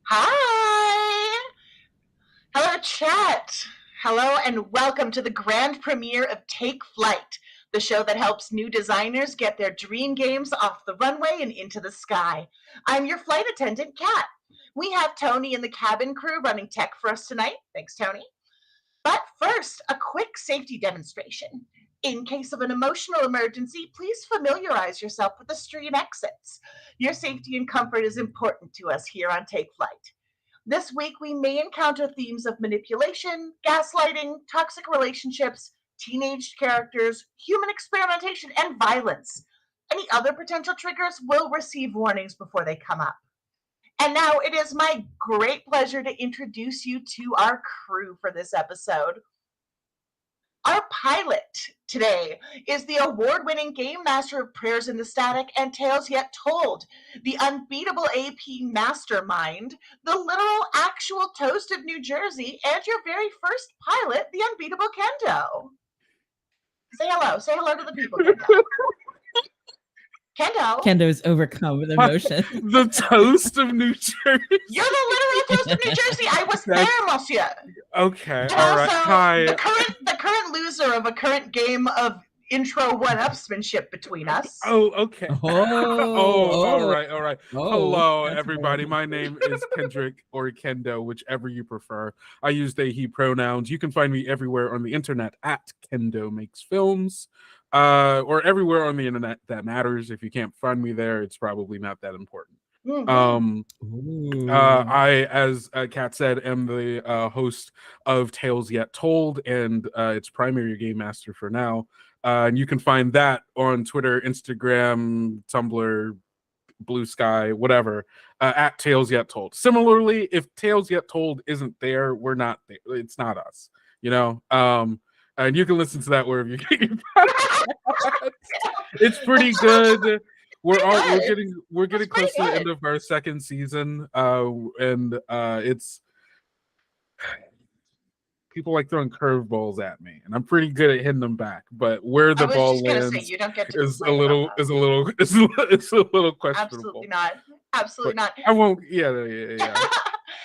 Hi! Hello, chat. Hello, and welcome to the grand premiere of Take Flight, the show that helps new designers get their dream games off the runway and into the sky. I'm your flight attendant, Cat. We have Tony and the cabin crew running tech for us tonight. Thanks, Tony. But first, a quick safety demonstration. In case of an emotional emergency, please familiarize yourself with the stream exits. Your safety and comfort is important to us here on Take Flight. This week, we may encounter themes of manipulation, gaslighting, toxic relationships, teenage characters, human experimentation, and violence. Any other potential triggers will receive warnings before they come up. And now it is my great pleasure to introduce you to our crew for this episode. Our pilot today is the award-winning game master of Prayers in the Static and Tales Yet Told, the unbeatable AP mastermind, the literal actual toast of New Jersey, and your very first pilot, the unbeatable Kendo. Say hello. Say hello to the people, Kendo. Kendo. Kendo's overcome with emotion. The toast of New Jersey. You're the literal toast of New Jersey. I was there, monsieur. Okay, And all right. also, Hi. the current loser of a current game of intro one-upsmanship between us. Oh, okay. All right. Oh, Hello, that's everybody. horrible. My name is Kendrick or Kendo, whichever you prefer. I use they, he pronouns. You can find me everywhere on the internet at Kendo Makes Films. Or everywhere on the internet that matters. If you can't find me there, it's probably not that important. I, as Kat said, am the host of Tales Yet Told, and its primary game master for now. And you can find that on Twitter, Instagram, Tumblr, Blue Sky, whatever, at Tales Yet Told. Similarly, if Tales Yet Told isn't there, we're not there. It's not us, you know? And you can listen to that wherever you get your podcasts. It's pretty good. We're getting close to the end of our second season, and it's people like throwing curveballs at me, and I'm pretty good at hitting them back. But where the ball lands is a little questionable. Absolutely not. I won't. Yeah.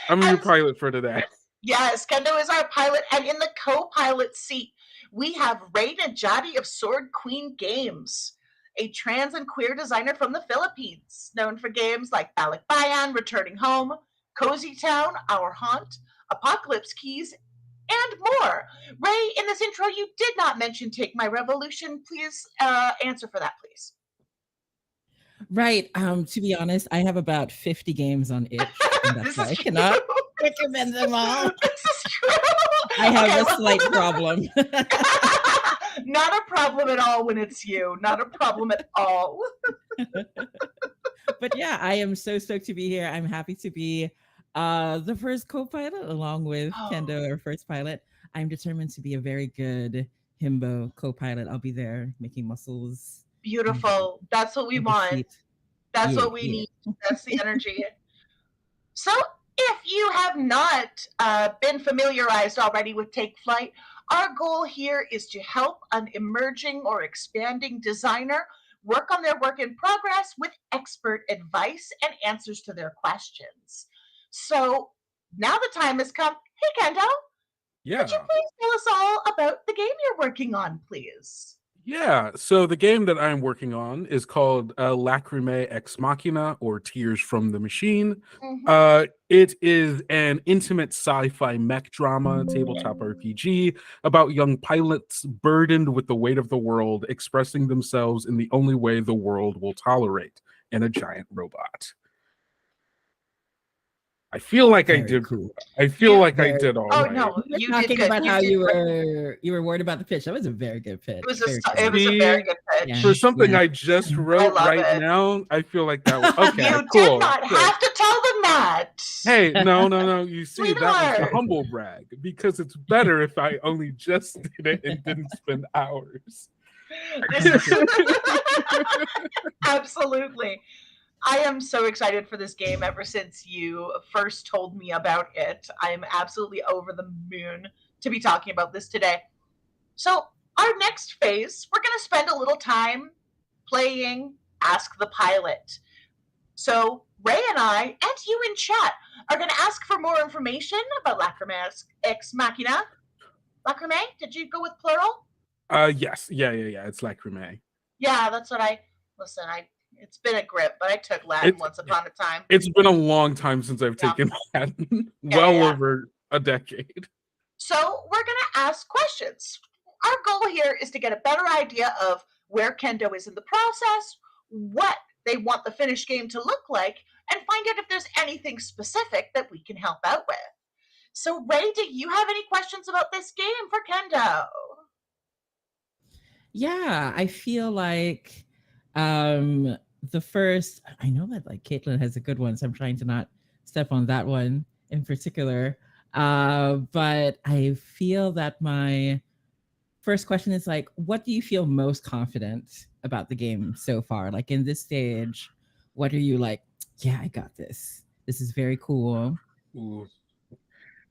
I'm your pilot for today. Yes, Kendo is our pilot, and in the co-pilot seat, we have Rae Najati of Sword Queen Games, a trans and queer designer from the Philippines, known for games like Balikbayan, Returning Home, Cozy Town, Our Haunt, Apocalypse Keys, and more. Rae, in this intro, you did not mention Take My Revolution. Please answer for that, please. Right. To be honest, I have about 50 games on itch, and that's why I cannot recommend them all. This is true. I have a slight problem. Not a problem at all when it's you. Not a problem at all. But yeah, I am so stoked to be here. I'm happy to be The first co-pilot, along with Oh, Kendo, our first pilot. I'm determined to be a very good himbo co-pilot. I'll be there making muscles in beautiful. That's what we the want. seat. That's Yeah, what we yeah. need. That's the energy. So, if you have not been familiarized already with Take Flight, our goal here is to help an emerging or expanding designer work on their work in progress with expert advice and answers to their questions. So, now the time has come. Hey, Kendo, could you Yeah. please tell us all about the game you're working on, please? Yeah, so the game that I'm working on is called Lacrimus Ex Machina, or Tears from the Machine. Mm-hmm. It is an intimate sci-fi mech drama tabletop RPG about young pilots burdened with the weight of the world, expressing themselves in the only way the world will tolerate, in a giant robot. I feel like I Very did. cool. I feel You, like I Very did all oh right. no, You you were did talking good. about You how did you great. were worried about the pitch. That was a very good pitch. Very It cool. was a very See, good Yeah. for pitch. something Yeah. I just Yeah. I wrote love right it. now, I feel like that was okay. You did Cool, not cool. have to tell them that. Hey, no. You see, that was the Sweetheart. humble brag because it's better if I only just did it and didn't spend hours. This is absolutely. I am so excited for this game ever since you first told me about it. I am absolutely over the moon to be talking about this today. So, our next phase, we're going to spend a little time playing Ask the Pilot. So, Ray and I, and you in chat, are going to ask for more information about Lacrimus Ex Machina. Lacrimae? Did you go with plural? Yes, yeah. It's Lacrimus. Yeah, that's what I. Listen, it's been a grip, but I took Latin It once upon a time. it's been a long time since I've Yeah. taken Latin, Yeah. well over a decade. So we're going to ask questions. Our goal here is to get a better idea of where Kendo is in the process, what they want the finished game to look like, and find out if there's anything specific that we can help out with. So, Ray, do you have any questions about this game for Kendo? Yeah, I feel like the first, I know that like Caitlin has a good one, so I'm trying to not step on that one in particular. But I feel that my first question is like, what do you feel most confident about the game so far? Like in this stage, what are you like, yeah, I got this. This is very cool. Ooh.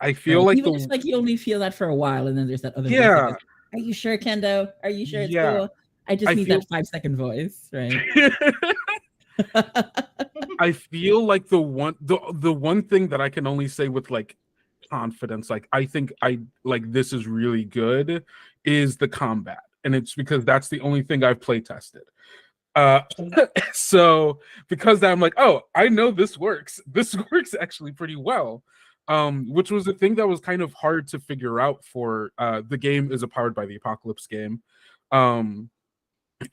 I feel Right. like Even if like you only feel that for a while and then there's that other voice that yeah, goes, are you sure, Kendo? Are you sure it's yeah. cool? I just I need feel that 5-second voice, right? I feel like the one thing that I can only say with like confidence, like I think I like this is really good, is the combat, and it's because that's the only thing I've play tested. Uh, so because of that, I'm like, oh, I know this works. This works actually pretty well. Which was a thing that was kind of hard to figure out for the game is a Powered by the Apocalypse game. And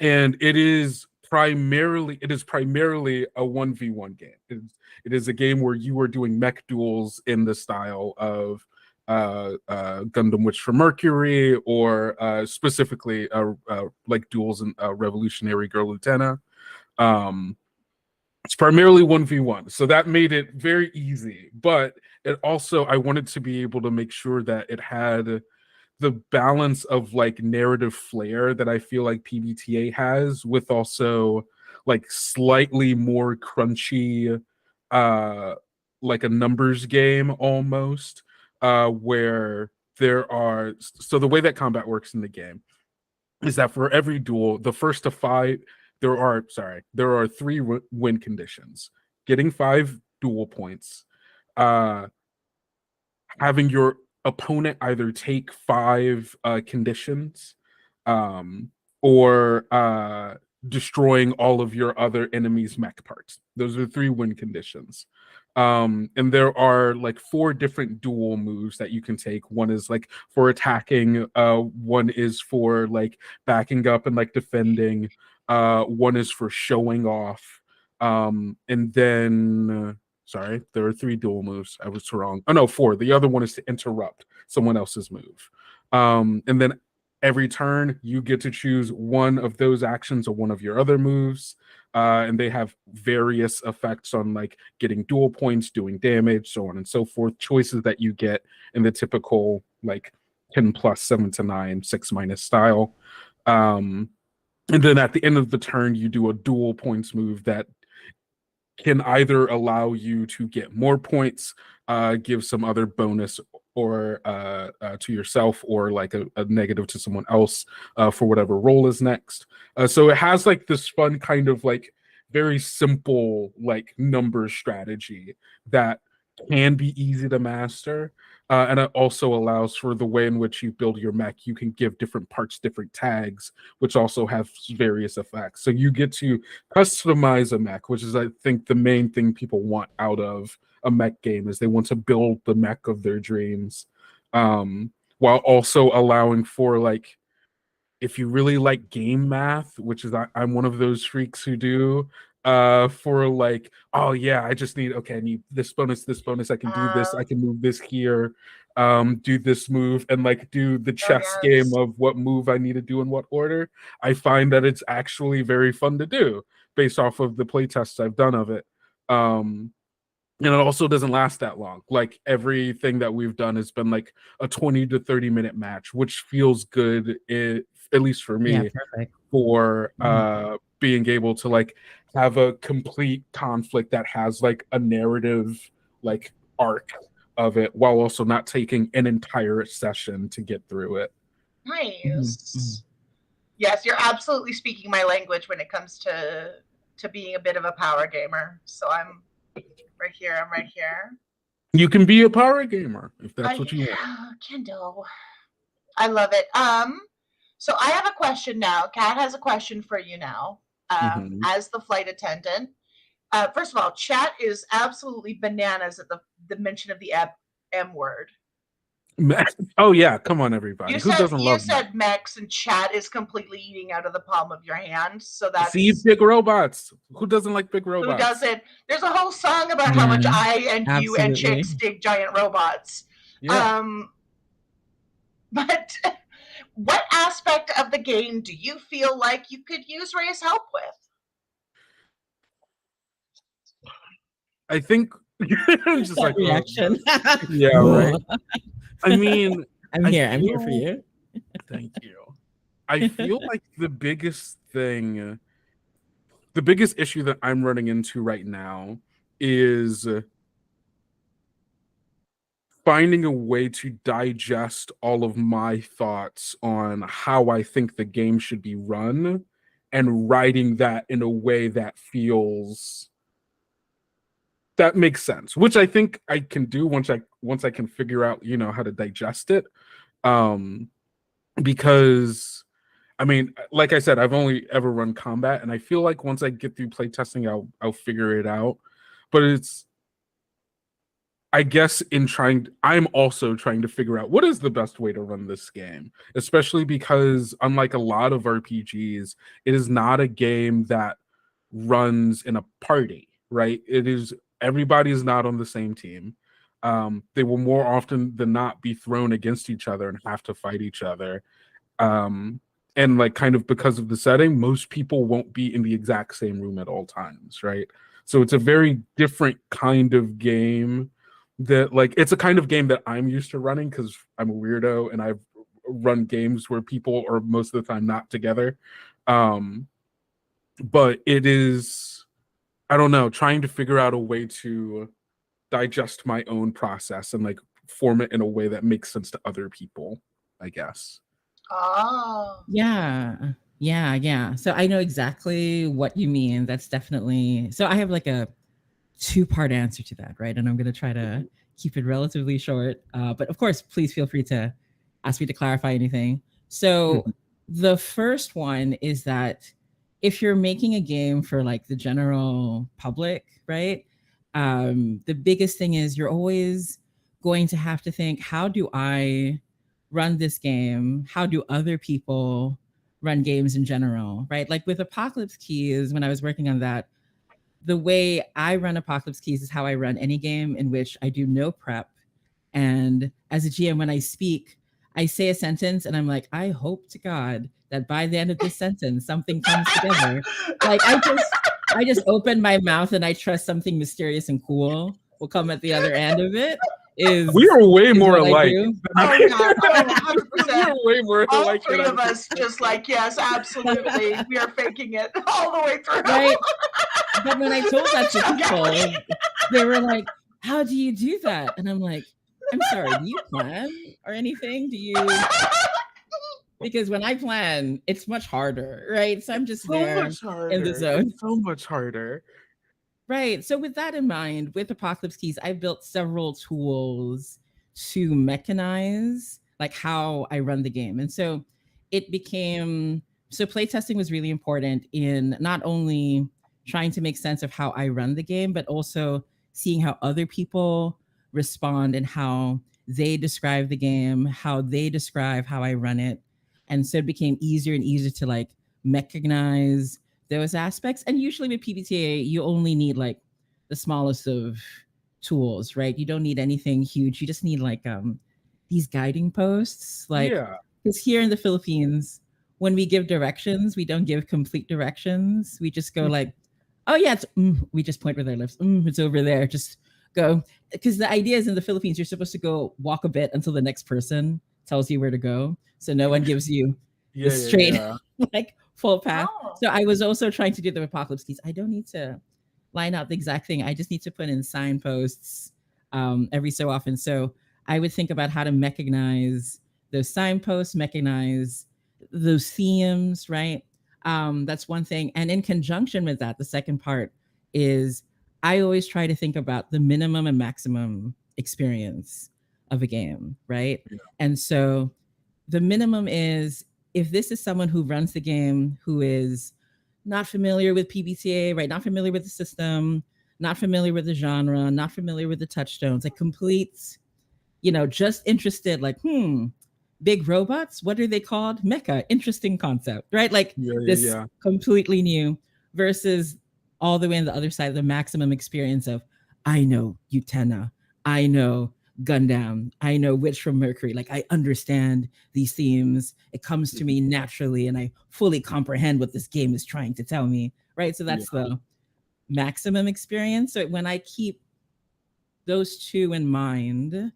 it is primarily a 1v1 game. It is a game where you are doing mech duels in the style of Gundam Witch for Mercury, or specifically like duels in Revolutionary Girl Lieutenant. It's primarily 1v1, so that made it very easy, but it also, I wanted to be able to make sure that it had the balance of like narrative flair that I feel like PBTA has, with also like slightly more crunchy, like a numbers game almost, where so the way that combat works in the game is that for every duel, the first to five, there are three win conditions: getting 5 duel points, uh, having your opponent either take 5 conditions, um, or destroying all of your other enemies' mech parts. Those are 3 win conditions. And there are like 4 different duel moves that you can take. One is like for attacking, one is for like backing up and like defending, one is for showing off, and then sorry, there are 3 dual moves. I was wrong. Oh no, 4. The other one is to interrupt someone else's move. And then every turn you get to choose one of those actions or one of your other moves. And they have various effects on like getting dual points, doing damage, so on and so forth. Choices that you get in the typical like 10 plus 7 to 9 6 minus style. And then at the end of the turn, you do a dual points move that can either allow you to get more points, give some other bonus or to yourself, or like a negative to someone else for whatever roll is next. So it has like this fun kind of like very simple like number strategy that can be easy to master. And it also allows for the way in which you build your mech. You can give different parts different tags, which also have various effects. So you get to customize a mech, which is, I think, the main thing people want out of a mech game, is they want to build the mech of their dreams, while also allowing for like, if you really like game math, which is I'm one of those freaks who do, for like, oh yeah, I just need, okay, I need this bonus, I can do this, I can move this here, do this move, and like do the chess game of what move I need to do in what order. I find that it's actually very fun to do based off of the play tests I've done of it. And it also doesn't last that long. Like everything that we've done has been like a 20 to 30-minute match, which feels good, at least for me, for being able to like have a complete conflict that has like a narrative like arc of it, while also not taking an entire session to get through it. Nice. Yes, you're absolutely speaking my language when it comes to being a bit of a power gamer. So I'm right here. You can be a power gamer if that's what you want. Kendo. I love it. So I have a question now. Kat has a question for you now. As the flight attendant. First of all, chat is absolutely bananas at the mention of the M word. Oh yeah, come on everybody. You Who doesn't love said mechs, and chat is completely eating out of the palm of your hand. So that's, see, big robots. Who doesn't like big robots? Who doesn't? There's a whole song about how much I and you and chicks dig giant robots. Yeah. But what aspect of the game do you feel like you could use Rae's help with? I think just like reaction. Yeah, right. I mean, I'm here for you. Thank you. I feel like the biggest issue that I'm running into right now is finding a way to digest all of my thoughts on how I think the game should be run, and writing that in a way that makes sense, which I think I can do once I can figure out, how to digest it. Because I mean, like I said, I've only ever run combat, and I feel like once I get through playtesting, I'll figure it out. But I guess I'm also trying to figure out what is the best way to run this game, especially because unlike a lot of RPGs, it is not a game that runs in a party, right? Everybody is not on the same team. They will more often than not be thrown against each other and have to fight each other. And like kind of because of the setting, most people won't be in the exact same room at all times, right? So it's a very different kind of game that like, it's a kind of game that I'm used to running because I'm a weirdo and I've run games where people are most of the time not together. But it is, I don't know, trying to figure out a way to digest my own process and like form it in a way that makes sense to other people, I guess. Oh. Yeah. So I know exactly what you mean. That's definitely, so I have like a 2-part answer to that, right? And I'm going to try to keep it relatively short. But of course, please feel free to ask me to clarify anything. So the first one is that if you're making a game for like the general public, right? The biggest thing is you're always going to have to think, how do I run this game? How do other people run games in general, right? Like with Apocalypse Keys, when I was working on that, the way I run Apocalypse Keys is how I run any game in which I do no prep. And as a GM, when I speak, I say a sentence and I'm like, I hope to God that by the end of this sentence something comes together. Like I just open my mouth and I trust something mysterious and cool will come at the other end of it. We are way Is more what I alike. do. Oh yeah, I mean, We 100%. are way more All alike. three of us just like, yes, absolutely. We are faking it all the way through. Right. But when I told that to Good job, people, Kelly. they were like, how do you do that? And I'm like, I'm sorry, do you plan or anything? Do you? Because when I plan, it's much harder, right? So I'm just So there much harder. in the zone. It's so much harder. Right. So with that in mind, with Apocalypse Keys, I've built several tools to mechanize like how I run the game. And so it became so playtesting was really important in not only trying to make sense of how I run the game, but also seeing how other people respond and how they describe the game, how they describe how I run it. And so it became easier and easier to like mechanize those aspects. And usually with PBTA, you only need like the smallest of tools, right? You don't need anything huge. You just need like these guiding posts. Like, Yeah. because here in the Philippines, when we give directions, we don't give complete directions. We just go like, oh yeah, it's we just point with our lips. It's over there. Just go. Because the idea is in the Philippines, you're supposed to go walk a bit until the next person tells you where to go. So no one gives you the straight like full path. Oh. So I was also trying to do the Apocalypse Keys. I don't need to line out the exact thing. I just need to put in signposts every so often. So I would think about how to mechanize those signposts, mechanize those themes, right? That's one thing. And in conjunction with that, the second part is I always try to think about the minimum and maximum experience of a game, right? Yeah. And so the minimum is if this is someone who runs the game who is not familiar with PBTA, right? Not familiar with the system, not familiar with the genre, not familiar with the touchstones, like complete, just interested, like, big robots, what are they called? Mecha, interesting concept, right? Like this completely new versus all the way on the other side, the maximum experience of, I know Utena, I know Gundam, I know Witch from Mercury. Like I understand these themes. It comes to me naturally, and I fully comprehend what this game is trying to tell me. Right. So that's the maximum experience. So when I keep those two in mind,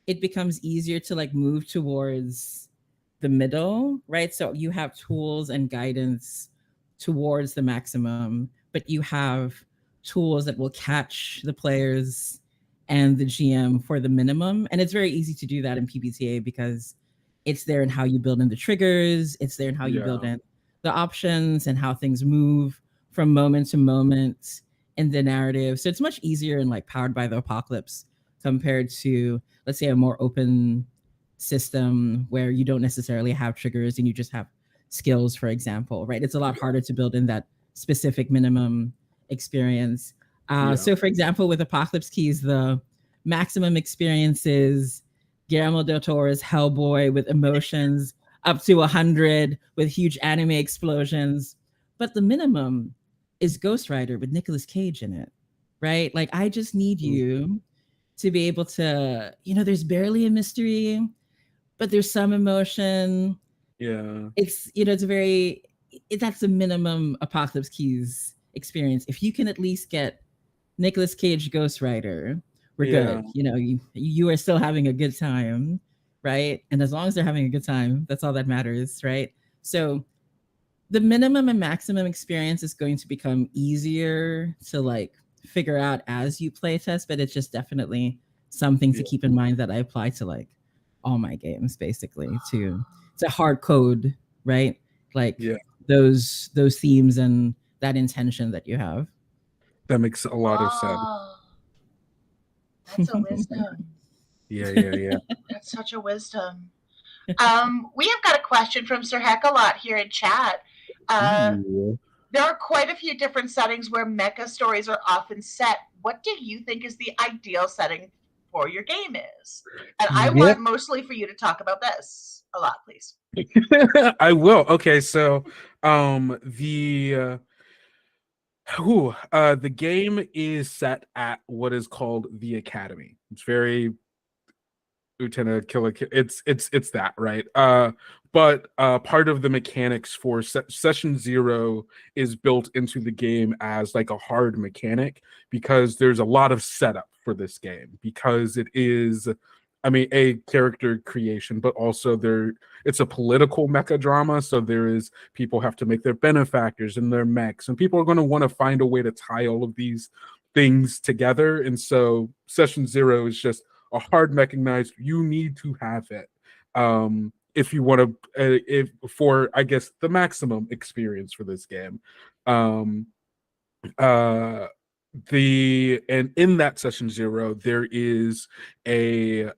it becomes easier to like move towards the middle, right? So you have tools and guidance towards the maximum, but you have tools that will catch the players and the GM for the minimum. And it's very easy to do that in PBTA because it's there in how you build in the triggers, it's there in how you build in the options and how things move from moment to moment in the narrative. So it's much easier and like powered by the Apocalypse compared to, let's say, a more open system where you don't necessarily have triggers and you just have skills, for example, right? It's a lot harder to build in that specific minimum experience. So, for example, with Apocalypse Keys, the maximum experience is Guillermo del Toro's Hellboy with emotions up to 100 with huge anime explosions. But the minimum is Ghost Rider with Nicolas Cage in it, right? Like, I just need you to be able to, there's barely a mystery, but there's some emotion. Yeah. It's, it's that's the minimum Apocalypse Keys experience. If you can at least get Nicolas Cage Ghost Rider, we're good. You are still having a good time, right? And as long as they're having a good time, that's all that matters, right? So the minimum and maximum experience is going to become easier to like figure out as you play test, but it's just definitely something to keep in mind that I apply to like all my games, basically, to hard code, right? Like those themes and that intention that you have. That makes a lot of sense. That's a wisdom. Yeah. That's such a wisdom. We have got a question from Sir Heckalot here in chat. There are quite a few different settings where mecha stories are often set. What do you think is the ideal setting for your game is? And I want mostly for you to talk about this a lot, please. I will. Okay, so the game is set at what is called the Academy. It's very Utena Killer. It's that, right? But part of the mechanics for session 0 is built into the game as like a hard mechanic because there's a lot of setup for this game because it is, I mean, a character creation, but also it's a political mecha drama. So there is people have to make their benefactors and their mechs, and people are going to want to find a way to tie all of these things together. And so session 0 is just a hard mechanized. You need to have it if you want to, if for I guess the maximum experience for this game. And in that session 0 there is a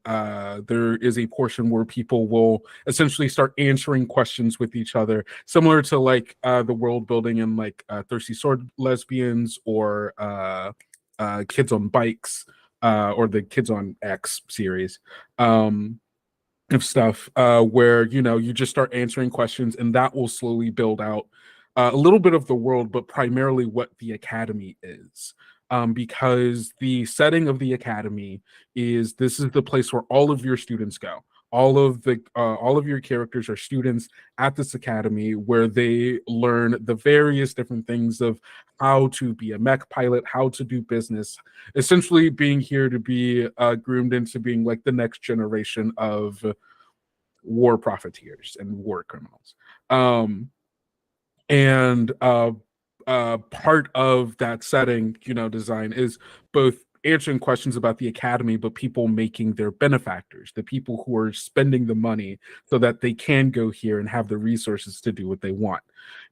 portion where people will essentially start answering questions with each other, similar to like the world building in like Thirsty Sword Lesbians or Kids on Bikes or the Kids on X series of stuff, where you just start answering questions, and that will slowly build out a little bit of the world, but primarily what the academy is. Because the setting of the academy is this is the place where all of your students go. All of your characters are students at this academy where they learn the various different things of how to be a mech pilot, how to do business, essentially being here to be groomed into being like the next generation of war profiteers and war criminals. And part of that setting, design is both answering questions about the academy, but people making their benefactors, the people who are spending the money so that they can go here and have the resources to do what they want.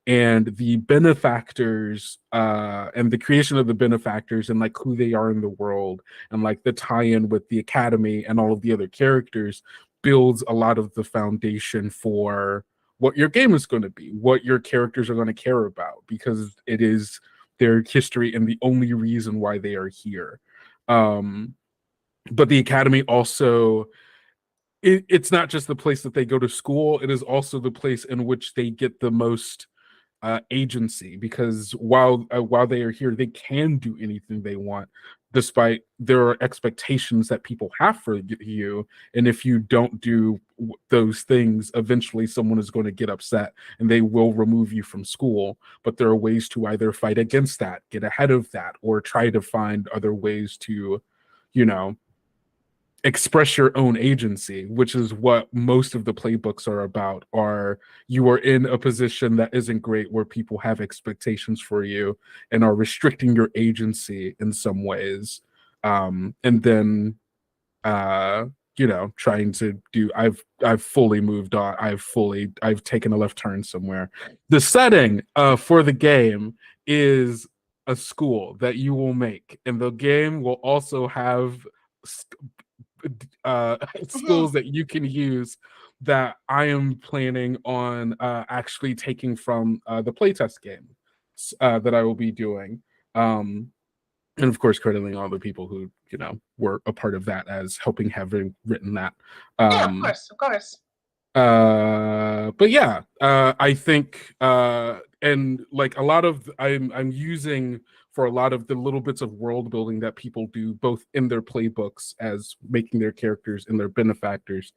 And the benefactors and the creation of the benefactors and like who they are in the world and like the tie-in with the academy and all of the other characters builds a lot of the foundation for what your game is going to be, what your characters are going to care about, because it is their history and the only reason why they are here. But the academy also, it's not just the place that they go to school, it is also the place in which they get the most agency, because while they are here, they can do anything they want, despite there are expectations that people have for you. And if you don't do those things, eventually someone is going to get upset and they will remove you from school. But there are ways to either fight against that, get ahead of that, or try to find other ways to, express your own agency, which is what most of the playbooks are about. Are you are in a position that isn't great, where people have expectations for you and are restricting your agency in some ways, and then trying to do. I've fully moved on. I've taken a left turn somewhere. The setting for the game is a school that you will make, and the game will also have skills that you can use that I am planning on actually taking from the playtest game that I will be doing. And of course, crediting all the people who, were a part of that as helping having written that. Yeah, of course. But yeah, I think and like a lot of I'm using for a lot of the little bits of world building that people do both in their playbooks as making their characters and their benefactors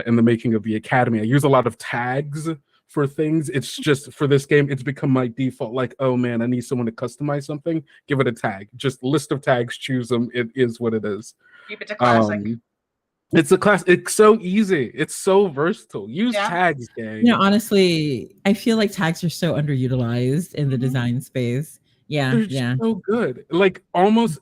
in the making of the academy. I use a lot of tags for things. It's just for this game, it's become my default, like, oh man, I need someone to customize something, give it a tag. Just list of tags, choose them. It is what it is. Keep it to classic. It's a class. It's so easy. It's so versatile. Use tags, gang. Honestly, I feel like tags are so underutilized in the design space. They're so good. Like almost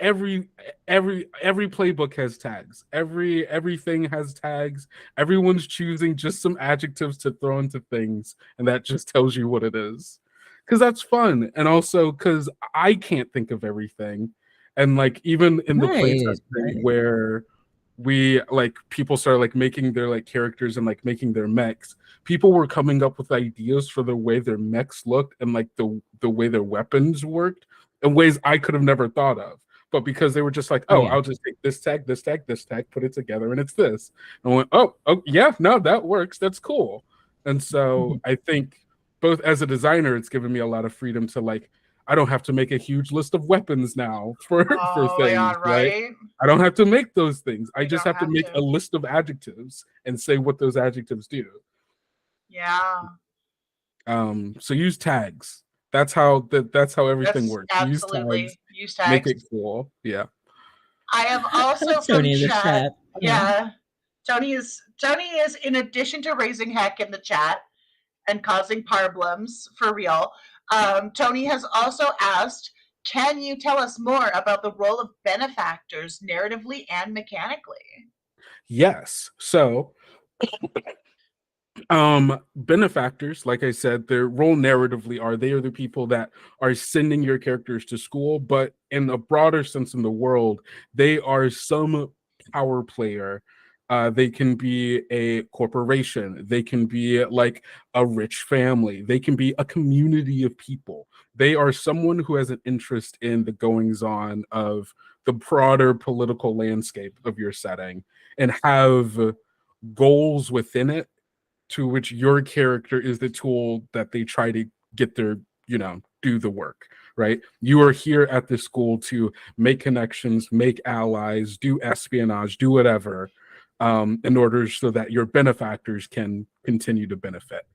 every playbook has tags. Everything has tags. Everyone's choosing just some adjectives to throw into things, and that just tells you what it is. Because that's fun, and also because I can't think of everything, and like even in the playtest thing where we like people started like making their like characters and like making their mechs, people were coming up with ideas for the way their mechs looked and like the way their weapons worked in ways I could have never thought of. But because they were just like, I'll just take this tag, this tag, this tag, put it together, and it's this. And I went, oh yeah, no, that works. That's cool. And so I think both as a designer, it's given me a lot of freedom to like, I don't have to make a huge list of weapons now for Oh my things, god, right? right? I don't have to make those things. I You just don't have to make a list of adjectives and say what those adjectives do. Yeah. So use tags. That's how everything That's works. Use tags, absolutely use make tags. it cool. Yeah. I have also from Tony in the chat. chat. Yeah. Tony is in addition to raising heck in the chat and causing problems for real. Tony has also asked, can you tell us more about the role of benefactors narratively and mechanically? Yes. So benefactors, like I said, their role narratively are they are the people that are sending your characters to school, but in a broader sense in the world, they are some power player. They can be a corporation, they can be like a rich family, they can be a community of people. They are someone who has an interest in the goings on of the broader political landscape of your setting and have goals within it, to which your character is the tool that they try to get their, do the work, right? You are here at the school to make connections, make allies, do espionage, do whatever, in order so that your benefactors can continue to benefit.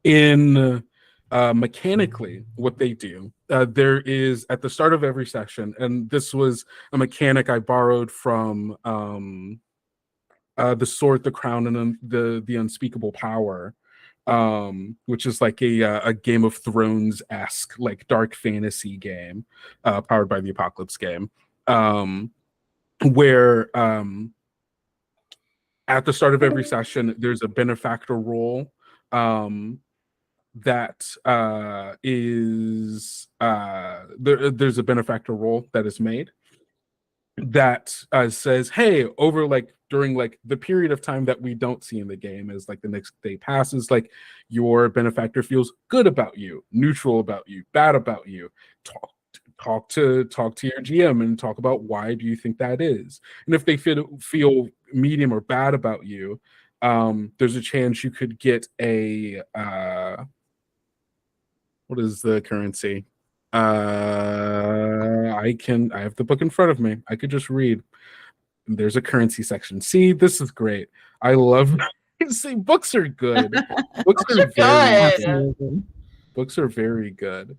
In mechanically, what they do, there is at the start of every session, and this was a mechanic I borrowed from the Sword, the Crown, and the Unspeakable Power, which is like a Game of Thrones esque, like dark fantasy game, powered by the Apocalypse game, where at the start of every session there's a benefactor role, that there's a benefactor role that is made that says, hey, over like during like the period of time that we don't see in the game, as like the next day passes, like your benefactor feels good about you, neutral about you, bad about you. Talk to your GM and talk about why do you think that is. And if they feel medium or bad about you, there's a chance you could get a what is the currency? I have the book in front of me. I could just read. There's a currency section. See, this is great. I love see, books are good. Books Books are are very good. Absolutely. Books are very good.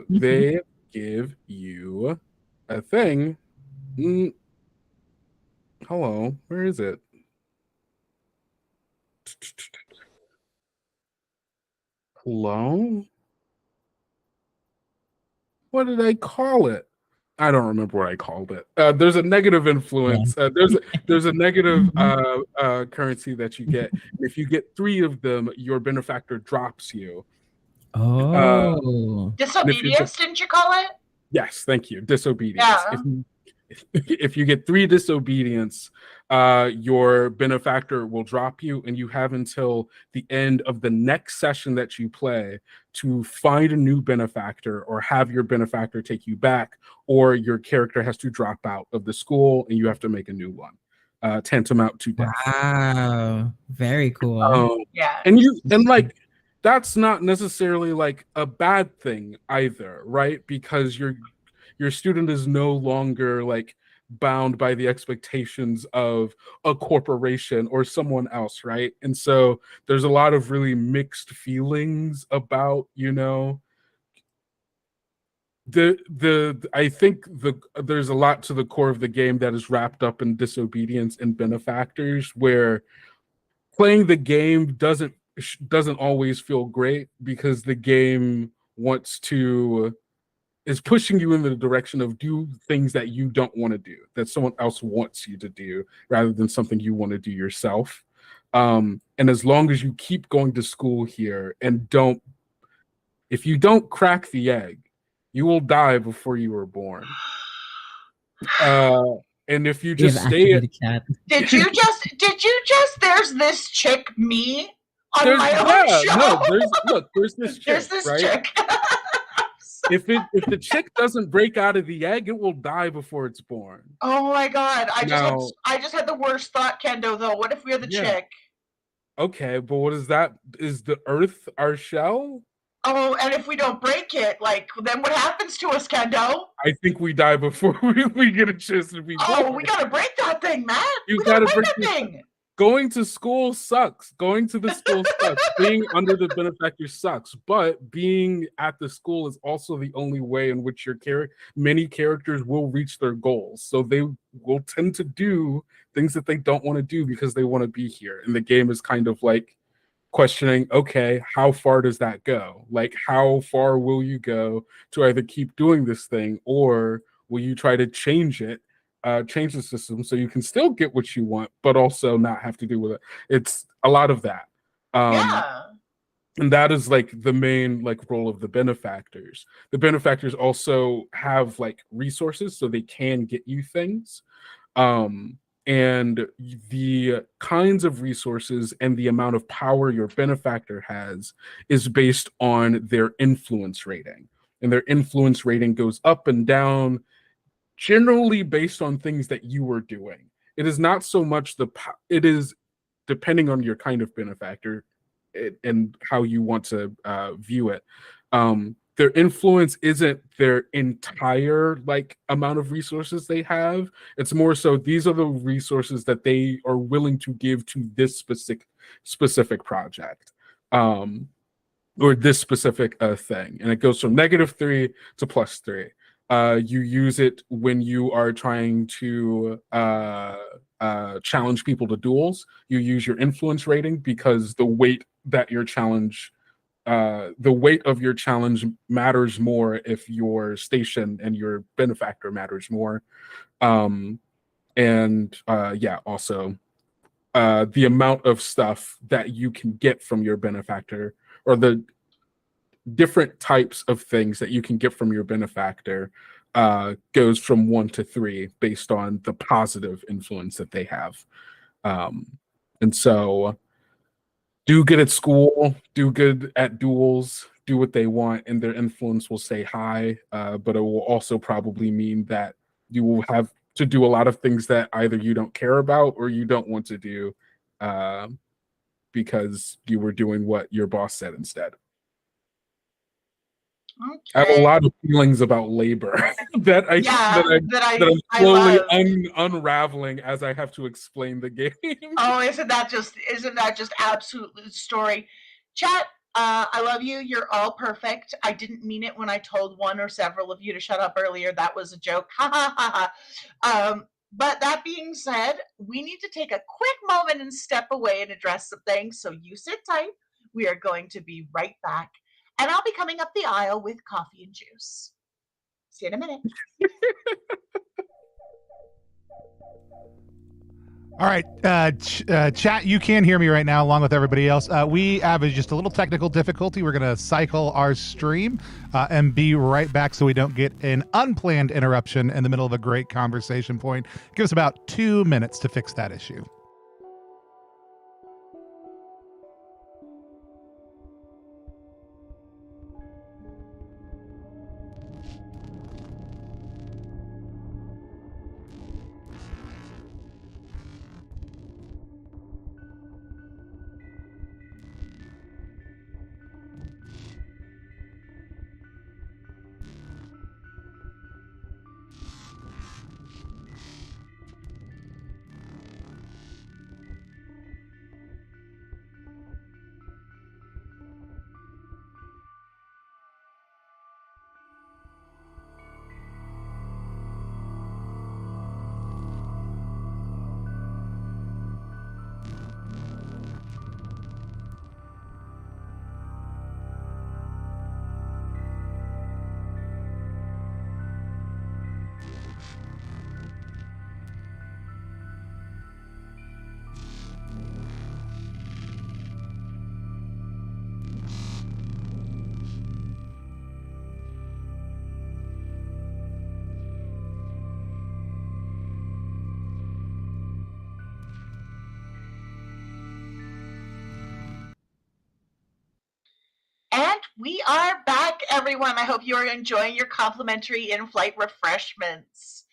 They give you a thing. Hello, where is it? Hello? What did I call it? I don't remember what I called it. There's a negative influence. There's a negative currency that you get. And if you get 3 of them, your benefactor drops you. Oh. Disobedience, didn't you call it? Yes, thank you. Disobedience. Yeah. If you get 3 disobedience, your benefactor will drop you, and you have until the end of the next session that you play to find a new benefactor or have your benefactor take you back, or your character has to drop out of the school and you have to make a new one, tantamount to death. Wow. Very cool. Yeah. And like that's not necessarily like a bad thing either, right? Because your student is no longer like bound by the expectations of a corporation or someone else, right? And so there's a lot of really mixed feelings about, I think there's a lot to the core of the game that is wrapped up in disobedience and benefactors, where playing the game doesn't always feel great because the game is pushing you in the direction of do things that you don't want to do, that someone else wants you to do, rather than something you want to do yourself. And as long as you keep going to school here and if you don't crack the egg, you will die before you were born. And if you just stay at Cat. Did you just there's this chick me on my own show? There's this chick, There's this right? chick. If the chick doesn't break out of the egg, it will die before it's born. Oh my god. I just had the worst thought, Kendo, though. What if we're the chick? Okay, but what is that? Is the Earth our shell? Oh, and if we don't break it, like, then what happens to us, Kendo? I think we die before we get a chance to be born. Oh, we gotta break that thing, man. You We gotta gotta break break that thing. Going to school sucks. Going to the school sucks. Being under the benefactor sucks. But being at the school is also the only way in which many characters will reach their goals. So they will tend to do things that they don't want to do because they want to be here. And the game is kind of like questioning, okay, how far does that go? Like, how far will you go to either keep doing this thing, or will you try to change the system so you can still get what you want, but also not have to do with it? It's a lot of that. Yeah. And that is like the main like role of the benefactors. The benefactors also have like resources so they can get you things. And the kinds of resources and the amount of power your benefactor has is based on their influence rating. And their influence rating goes up and down, generally based on things that you were doing. It is not so much it is depending on your kind of benefactor and how you want to view it. Their influence isn't their entire like amount of resources they have. It's more so these are the resources that they are willing to give to this specific project, or this specific thing. And it goes from -3 to +3. You use it when you are trying to challenge people to duels. You use your influence rating because the weight of your challenge matters more if your station and your benefactor matters more. Also the amount of stuff that you can get from your benefactor, or the different types of things that you can get from your benefactor, goes from 1 to 3 based on the positive influence that they have. And so do good at school, do good at duels, do what they want, and their influence will stay high. But it will also probably mean that you will have to do a lot of things that either you don't care about or you don't want to do, because you were doing what your boss said instead. Okay. I have a lot of feelings about labor that I'm slowly unraveling as I have to explain the game. Oh, isn't that just absolutely the story? Chat, I love you. You're all perfect. I didn't mean it when I told one or several of you to shut up earlier. That was a joke. Ha ha ha ha. But that being said, we need to take a quick moment and step away and address some things. So you sit tight. We are going to be right back. And I'll be coming up the aisle with coffee and juice. See you in a minute. All right, chat, you can hear me right now along with everybody else. We have just a little technical difficulty. We're going to cycle our stream and be right back so we don't get an unplanned interruption in the middle of a great conversation point. Give us about 2 minutes to fix that issue. And we are back, everyone. I hope you are enjoying your complimentary in-flight refreshments.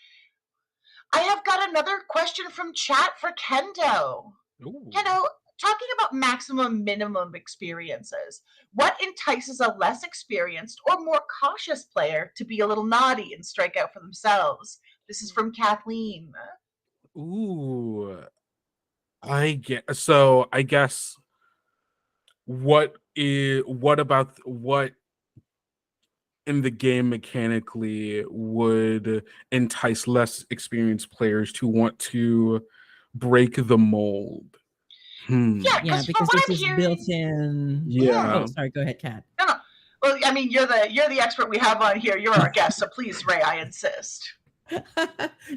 I have got another question from chat for Kendo. Ooh. Kendo, talking about maximum minimum experiences, what entices a less experienced or more cautious player to be a little naughty and strike out for themselves? This is from Kathleen. Ooh, I guess what in the game mechanically would entice less experienced players to want to break the mold? Yeah, Yeah, because from because what there's I'm this hearing, built-in. Yeah. Oh, sorry. Go ahead, Kat. no. Well, I mean, you're the expert we have on here. You're our guest, so please, Ray, I insist. No,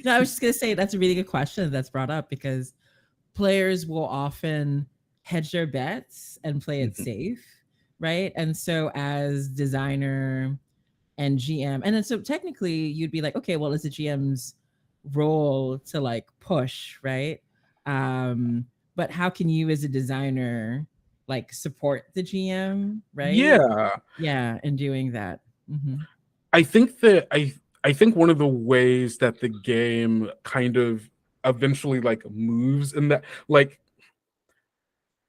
I was just gonna say that's a really good question that's brought up because players will often hedge their bets and play it safe, right? And so as designer and GM, and then so technically you'd be like, okay, well, it's the GM's role to like push, right? But how can you as a designer like support the GM, right? Yeah. Yeah, in doing that. Mm-hmm. I think that I think one of the ways that the game kind of eventually like moves in that like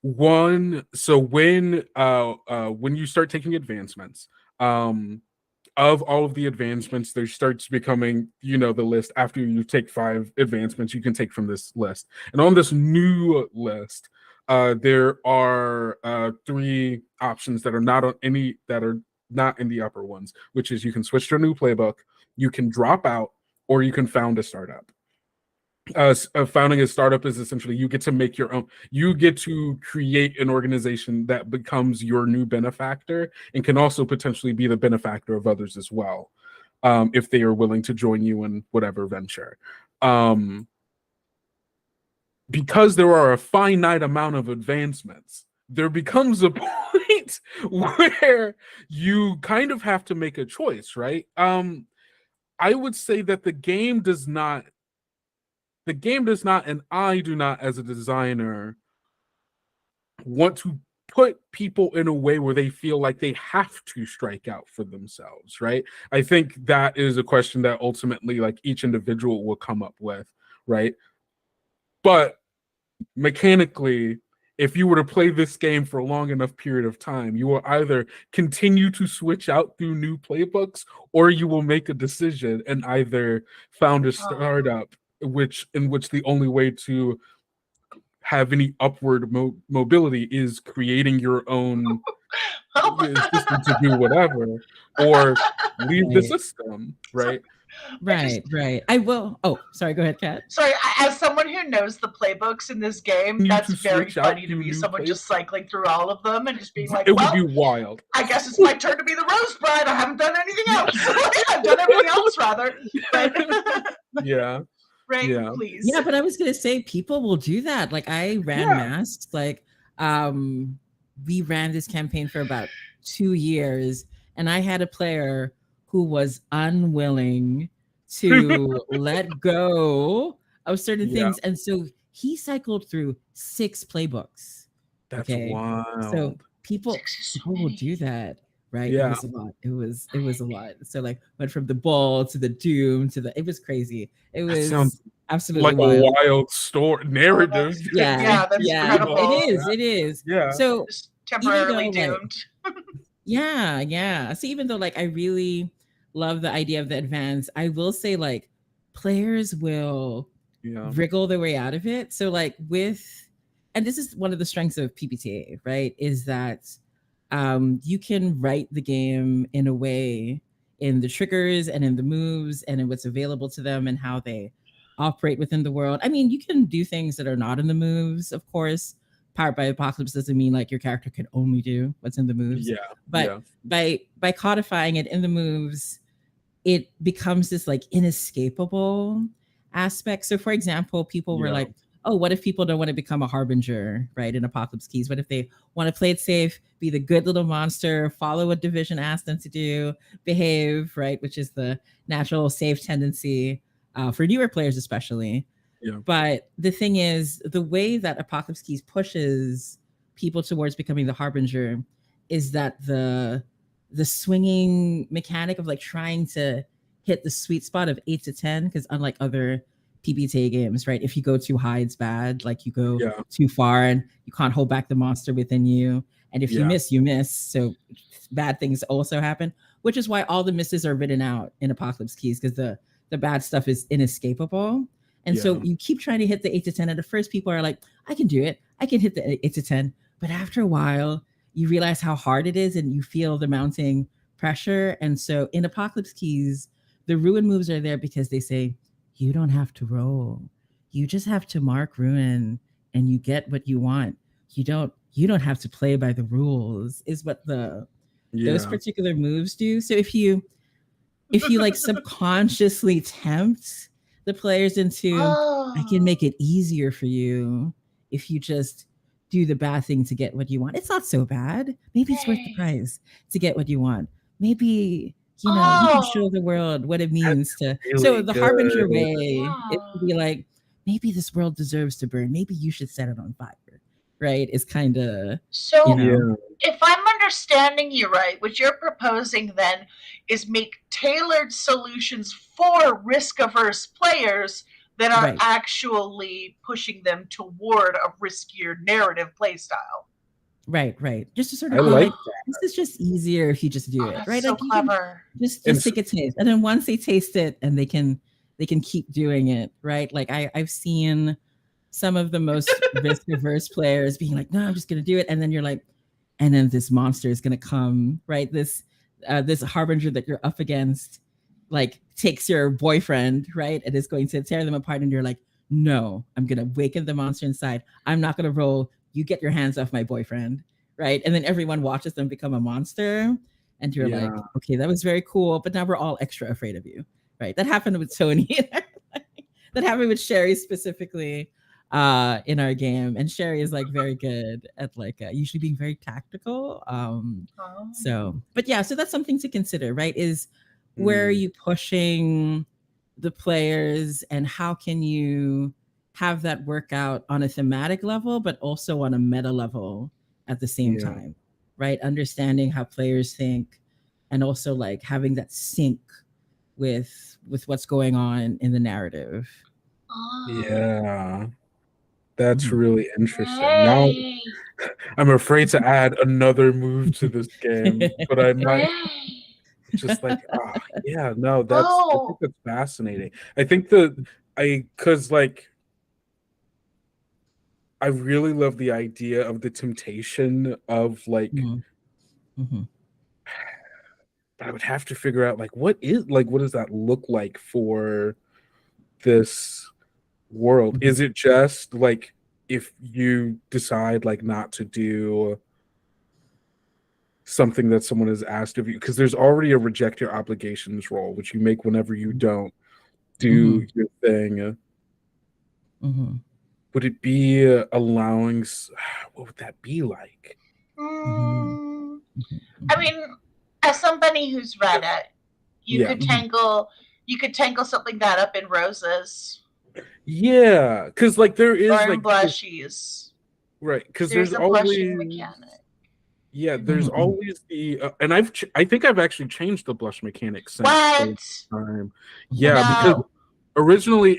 when you start taking advancements, of all of the advancements, there starts becoming, the list. After you take 5 advancements, you can take from this list. And on this new list, there are 3 options that are not in the upper ones, which is you can switch to a new playbook, you can drop out, or you can found a startup. Founding a startup is essentially you get to make your own. You get to create an organization that becomes your new benefactor and can also potentially be the benefactor of others as well, if they are willing to join you in whatever venture. Because there are a finite amount of advancements, there becomes a point where you kind of have to make a choice, right? I would say that the game does not, and I do not, as a designer, want to put people in a way where they feel like they have to strike out for themselves, right? I think that is a question that ultimately like each individual will come up with, right? But mechanically, if you were to play this game for a long enough period of time, you will either continue to switch out through new playbooks, or you will make a decision and either found a startup in which the only way to have any upward mobility is creating your own system to do whatever, or leave the system, right? Right. I will. Oh, sorry. Go ahead, Kat. Sorry, as someone who knows the playbooks in this game, that's very funny to me. Someone just cycling through all of them and just being like, it would be wild. I guess it's my turn to be the Rose Bride. I haven't done anything else. I've done everything else, rather. But yeah. Right, yeah. please. Yeah, but I was gonna say people will do that. Like I ran masks. Like we ran this campaign for about 2 years, and I had a player who was unwilling to let go of certain things, and so he cycled through 6 playbooks. That's wild. So people will do that, right? Yeah. It was a lot. It was a lot. So like went from the ball to the doom to it was crazy. It was absolutely like wild. A wild story narrative. That's incredible. It is. Yeah. So just temporarily doomed. Yeah. So even though like I really love the idea of the advance, I will say like players will wriggle their way out of it. So like and this is one of the strengths of PBTA, right? Is that you can write the game in a way in the triggers and in the moves and in what's available to them and how they operate within the world. I mean, you can do things that are not in the moves, of course. Powered by Apocalypse doesn't mean like your character can only do what's in the moves. But by codifying it in the moves, it becomes this like inescapable aspect. So for example, people were like, oh, what if people don't want to become a harbinger, right? In Apocalypse Keys, what if they want to play it safe, be the good little monster, follow what Division asked them to do, behave, right? Which is the natural safe tendency for newer players, especially. But the thing is, the way that Apocalypse Keys pushes people towards becoming the harbinger is that the swinging mechanic of like trying to hit the sweet spot of 8 to 10, because unlike other PBTA games, right? If you go too high, it's bad. Like you go Yeah. too far and you can't hold back the monster within you. And if you Yeah. miss, you miss. So bad things also happen, which is why all the misses are written out in Apocalypse Keys, because the bad stuff is inescapable. And so you keep trying to hit the 8 to 10. And at first people are like, I can do it. I can hit the 8 to 10. But after a while, you realize how hard it is and you feel the mounting pressure. And so in Apocalypse Keys, the ruin moves are there because they say, you don't have to roll. You just have to mark ruin and you get what you want. You don't have to play by the rules, is what those particular moves do. So if you like subconsciously tempt the players into, I can make it easier for you if you just do the bad thing to get what you want. It's not so bad. Maybe it's worth the price to get what you want. Maybe you can show the world what it means to. Really so the good. Harbinger way is to be like, maybe this world deserves to burn. Maybe you should set it on fire. Right? Is kind of so. If I'm understanding you right, what you're proposing then is make tailored solutions for risk-averse players that are actually pushing them toward a riskier narrative playstyle. Right. Just to sort of like this is just easier if you just do it, right? So like clever. Just take a taste, and then once they taste it, and they can keep doing it, right? Like I've seen some of the most risk-averse players being like, no, I'm just gonna do it, and then you're like, and then this monster is gonna come, right? This harbinger that you're up against, like takes your boyfriend, right, and is going to tear them apart, and you're like, no, I'm gonna waken the monster inside. I'm not gonna roll. You get your hands off my boyfriend, right? And then everyone watches them become a monster, and you're like, okay, that was very cool, but now we're all extra afraid of you, right? That happened with Tony. That happened with Sherry specifically in our game, and Sherry is like very good at like usually being very tactical. So, but yeah, so that's something to consider, right? Is where are you pushing the players, and how can you have that work out on a thematic level, but also on a meta level at the same time, right? Understanding how players think, and also like having that sync with what's going on in the narrative. Yeah, that's really interesting. Now I'm afraid to add another move to this game, but I might just like, I think that's fascinating. I think because like I really love the idea of the temptation of like, but I would have to figure out like what does that look like for this world? Is it just like if you decide like not to do something that someone has asked of you, because there's already a reject your obligations roll, which you make whenever you don't do your thing. Would it be allowing? What would that be like? I mean, as somebody who's read it, you could tangle something that up in roses. Yeah, because like there is or like blushies, right? Because there's a blushing mechanic. Yeah, there's always the and I think I've actually changed the blush mechanic since time. Yeah, because originally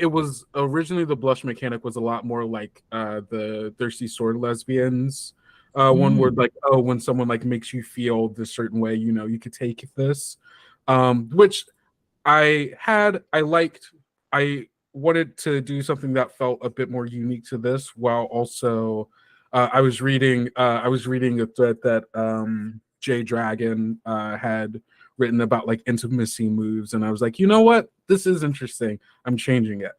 the blush mechanic was a lot more like the thirsty sword lesbians one word, like, oh, when someone like makes you feel this certain way, you could take this, which I liked. I wanted to do something that felt a bit more unique to this, while also I was reading a thread that Jay Dragon had written about like intimacy moves, and I was like, you know what, this is interesting. I'm changing it.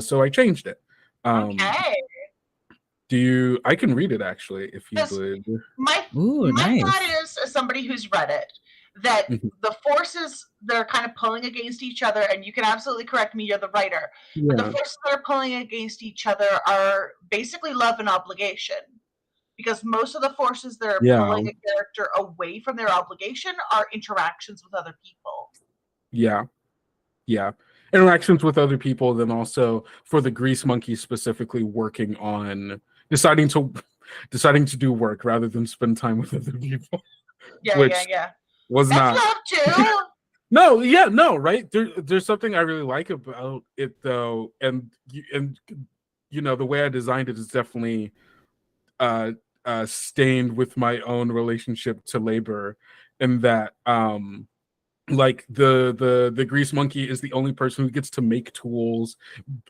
So I changed it. Okay. I can read it actually if you would. My thought is, as somebody who's read it, that the forces that are kind of pulling against each other, and you can absolutely correct me, you're the writer, but the forces that are pulling against each other are basically love and obligation. Because most of the forces that are pulling a character away from their obligation are interactions with other people. Yeah. Interactions with other people, then also for the grease monkey specifically working on deciding to do work rather than spend time with other people. Yeah. Was That's not love too. No, yeah, no, right. There's something I really like about it though, and the way I designed it is definitely uh stained with my own relationship to labor, in that like the grease monkey is the only person who gets to make tools,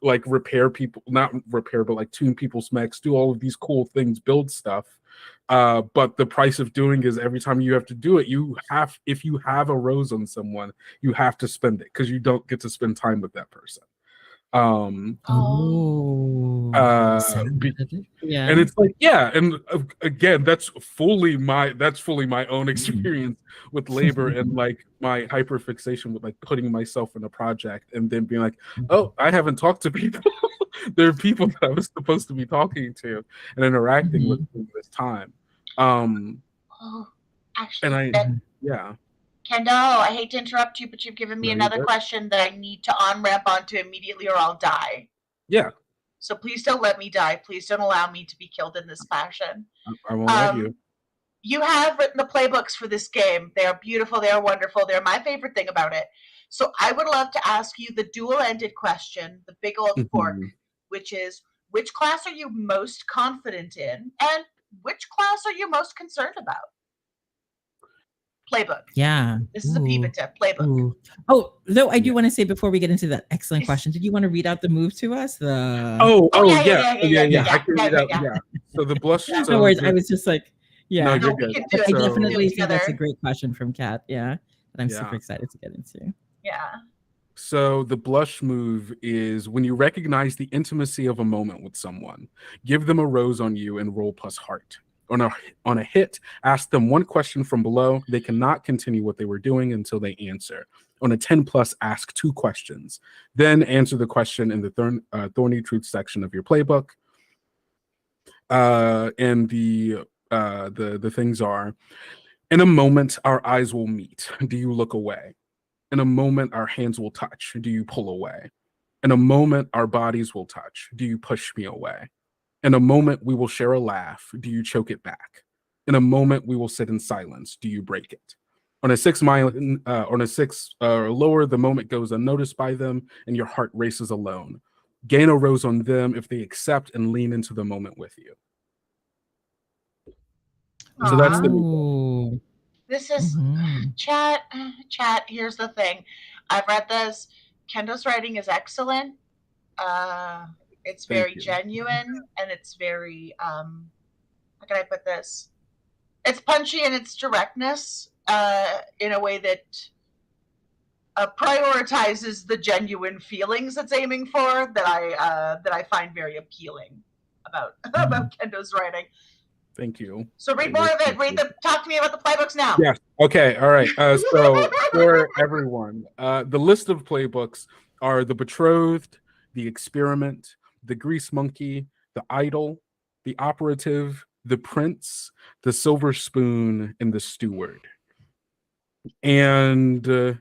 like repair people, not repair, but like tune people's mechs, do all of these cool things, build stuff. But the price of doing is every time you have to do it, if you have a rose on someone, you have to spend it because you don't get to spend time with that person. Um, Oh, uh, sad. be, Yeah. and it's like, yeah, and again, that's fully my own experience with labor, and like my hyper fixation with like putting myself in a project and then being like, oh, I haven't talked to people. There are people that I was supposed to be talking to and interacting with during this time. Um, Oh, and actually, I, Ben, yeah, Kendo, I hate to interrupt you, but you've given me no, you're another good. question that I need to on ramp onto immediately, or I'll die. Yeah, So please don't let me die. Please don't allow me to be killed in this fashion. I won't let you. You have written the playbooks for this game. They are beautiful. They are wonderful. They're my favorite thing about it. So I would love to ask you the dual-ended question, the big old fork, Mhm. which is, which class are you most confident in, and which class are you most concerned about? Playbook. Yeah. This is a Ooh. pivot tip. Playbook. Ooh. Oh, though I do Yeah. want to say before we get into that excellent question, did you want to read out the move to us? The Yeah. I can read out. Yeah. Yeah. So the blush. no So worries. I was just like, no, yeah. you're No, we good. can do it. I We can do definitely it think that's a together. great question from Kat. Yeah. That I'm Yeah. super excited to get into. Yeah. So the blush move is when you recognize the intimacy of a moment with someone, give them a rose on you and roll plus heart. On a hit, ask them one question from below. They cannot continue what they were doing until they answer. On a 10 plus, ask 2 questions. Then answer the question in the thorny truth section of your playbook. And the things are: in a moment, our eyes will meet. Do you look away? In a moment, our hands will touch. Do you pull away? In a moment, our bodies will touch. Do you push me away? In a moment, we will share a laugh. Do you choke it back? In a moment, we will sit in silence. Do you break it? On a 6 or lower, the moment goes unnoticed by them, and your heart races alone. Gain a rose on them if they accept and lean into the moment with you. So that's the Ooh. This is chat. Here's the thing. I've read this. Kendo's writing is excellent. It's Thank very you. genuine, and it's very how can I put this? It's punchy in its directness, in a way that prioritizes the genuine feelings it's aiming for, that I find very appealing about Kendo's writing. Thank you. So read more of it. Talk to me about the playbooks now. Yes. Okay. All right. So for everyone, the list of playbooks are the Betrothed, the Experiment, the Grease Monkey, the Idol, the Operative, the Prince, the Silver Spoon, and the Steward. And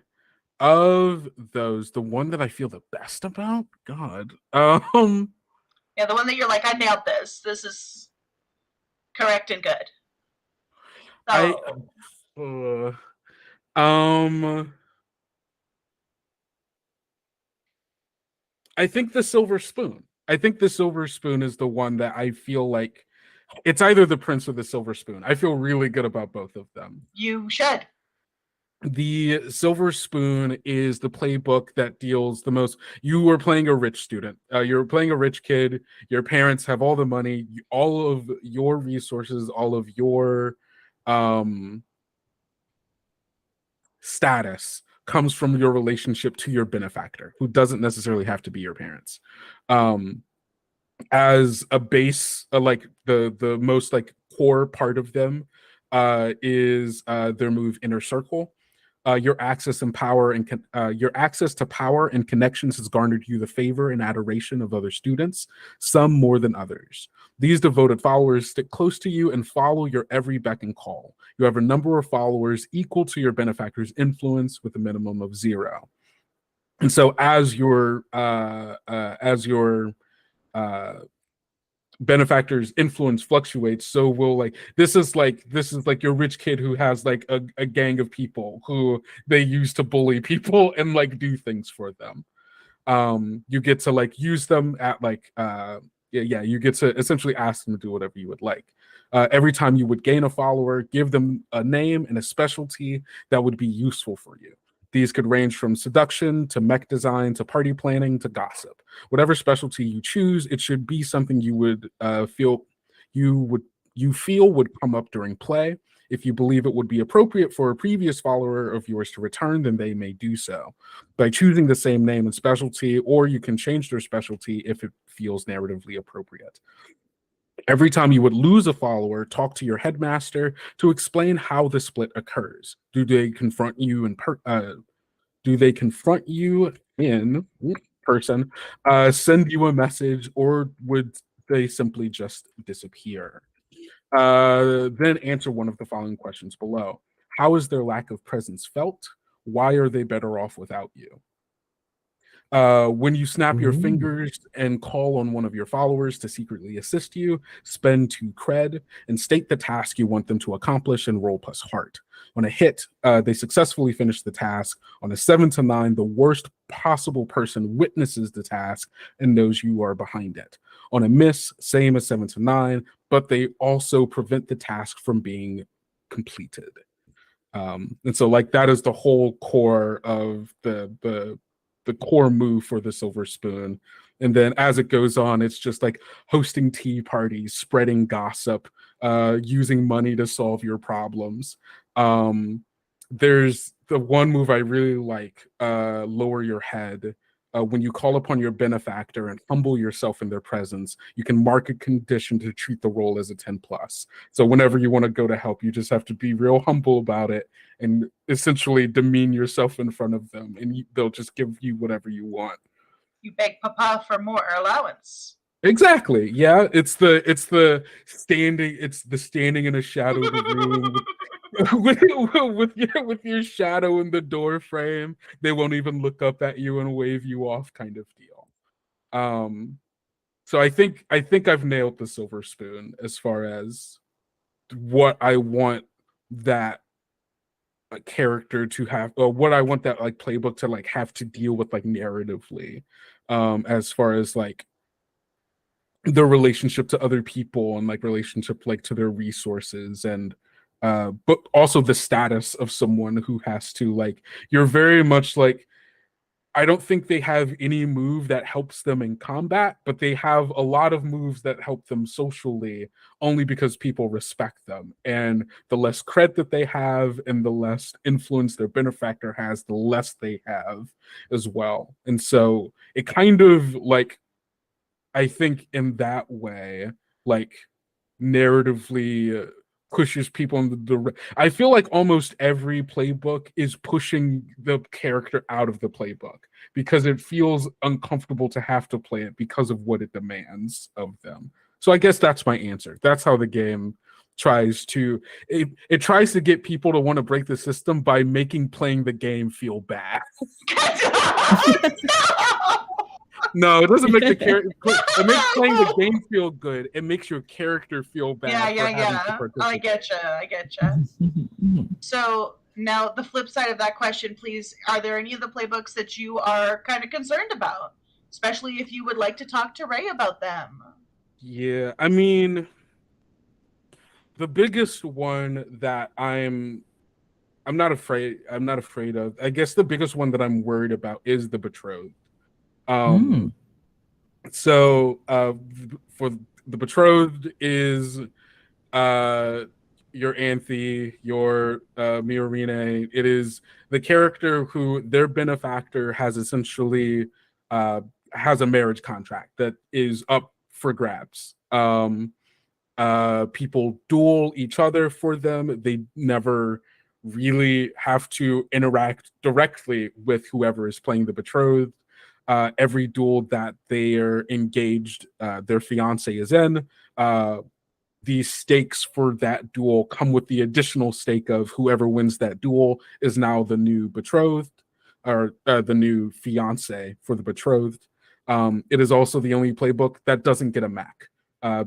of those, the one that I feel the best about, God, yeah, the one that you're like, I nailed this. This is correct and good. So, I think the Silver Spoon. I think the Silver Spoon is the one that I feel like it's either the Prince or the Silver Spoon. I feel really good about both of them. You should. The Silver Spoon is the playbook that deals the most. You were playing a rich student. You're playing a rich kid. Your parents have all the money, all of your resources, all of your status comes from your relationship to your benefactor, who doesn't necessarily have to be your parents. As a base, like the most like core part of them is their move Inner Circle. Your access to power and connections has garnered you the favor and adoration of other students, some more than others. These devoted followers stick close to you and follow your every beck and call. You have a number of followers equal to your benefactor's influence with a minimum of 0. And so as your benefactor's influence fluctuates, so will like this is like your rich kid who has like a gang of people who they use to bully people and like do things for them. You get to like use them at like you get to essentially ask them to do whatever you would like. Every time you would gain a follower, give them a name and a specialty that would be useful for you. These could range from seduction to mech design to party planning to gossip. Whatever specialty you choose, it should be something you would feel would come up during play. If you believe it would be appropriate for a previous follower of yours to return, then they may do so by choosing the same name and specialty, or you can change their specialty if it feels narratively appropriate. Every time you would lose a follower, talk to your headmaster to explain how the split occurs. Do they confront you in person, send you a message, or would they simply just disappear? Then answer one of the following questions below. How is their lack of presence felt? Why are they better off without you? When you snap your fingers and call on one of your followers to secretly assist you, spend 2 cred and state the task you want them to accomplish and roll plus heart. On a hit, they successfully finish the task. On a 7 to 9, the worst possible person witnesses the task and knows you are behind it. On a miss, same as 7 to 9, but they also prevent the task from being completed. And so like that is the whole core of the core move for the Silver Spoon. And then as it goes on, it's just like hosting tea parties, spreading gossip, using money to solve your problems. There's the one move I really like, lower your head. When you call upon your benefactor and humble yourself in their presence, you can mark a condition to treat the role as a 10+. So whenever you want to go to help, you just have to be real humble about it and essentially demean yourself in front of them, and they'll just give you whatever you want. You beg Papa for more allowance. Exactly. Yeah, it's the standing in a shadowed room with your shadow in the door frame. They won't even look up at you and wave you off, kind of deal. So I think I've nailed the Silver Spoon as far as what I want that character to have, or what I want that like playbook to like have to deal with like narratively, as far as like the relationship to other people and like relationship like to their resources, and but also the status of someone who has to like, you're very much like, I don't think they have any move that helps them in combat, but they have a lot of moves that help them socially, only because people respect them. And the less cred that they have and the less influence their benefactor has, the less they have as well. And so it kind of like, I think in that way, like narratively pushes people in the I feel like almost every playbook is pushing the character out of the playbook because it feels uncomfortable to have to play it because of what it demands of them. So I guess that's my answer. That's how the game tries to it tries to get people to want to break the system by making playing the game feel bad. No, it doesn't make the character. It makes playing the game feel good. It makes your character feel bad. Yeah. I getcha. So now the flip side of that question, please. Are there any of the playbooks that you are kind of concerned about, especially if you would like to talk to Ray about them? Yeah, I mean, the biggest one that I'm not afraid of. I guess the biggest one that I'm worried about is the betrothed. So for the betrothed is your Anthe, your Miorine. It is the character who their benefactor has essentially has a marriage contract that is up for grabs. People duel each other for them. They never really have to interact directly with whoever is playing the betrothed. Every duel that they are engaged, their fiance is in, the stakes for that duel come with the additional stake of whoever wins that duel is now the new betrothed, or the new fiance for the betrothed. It is also the only playbook that doesn't get a Mac.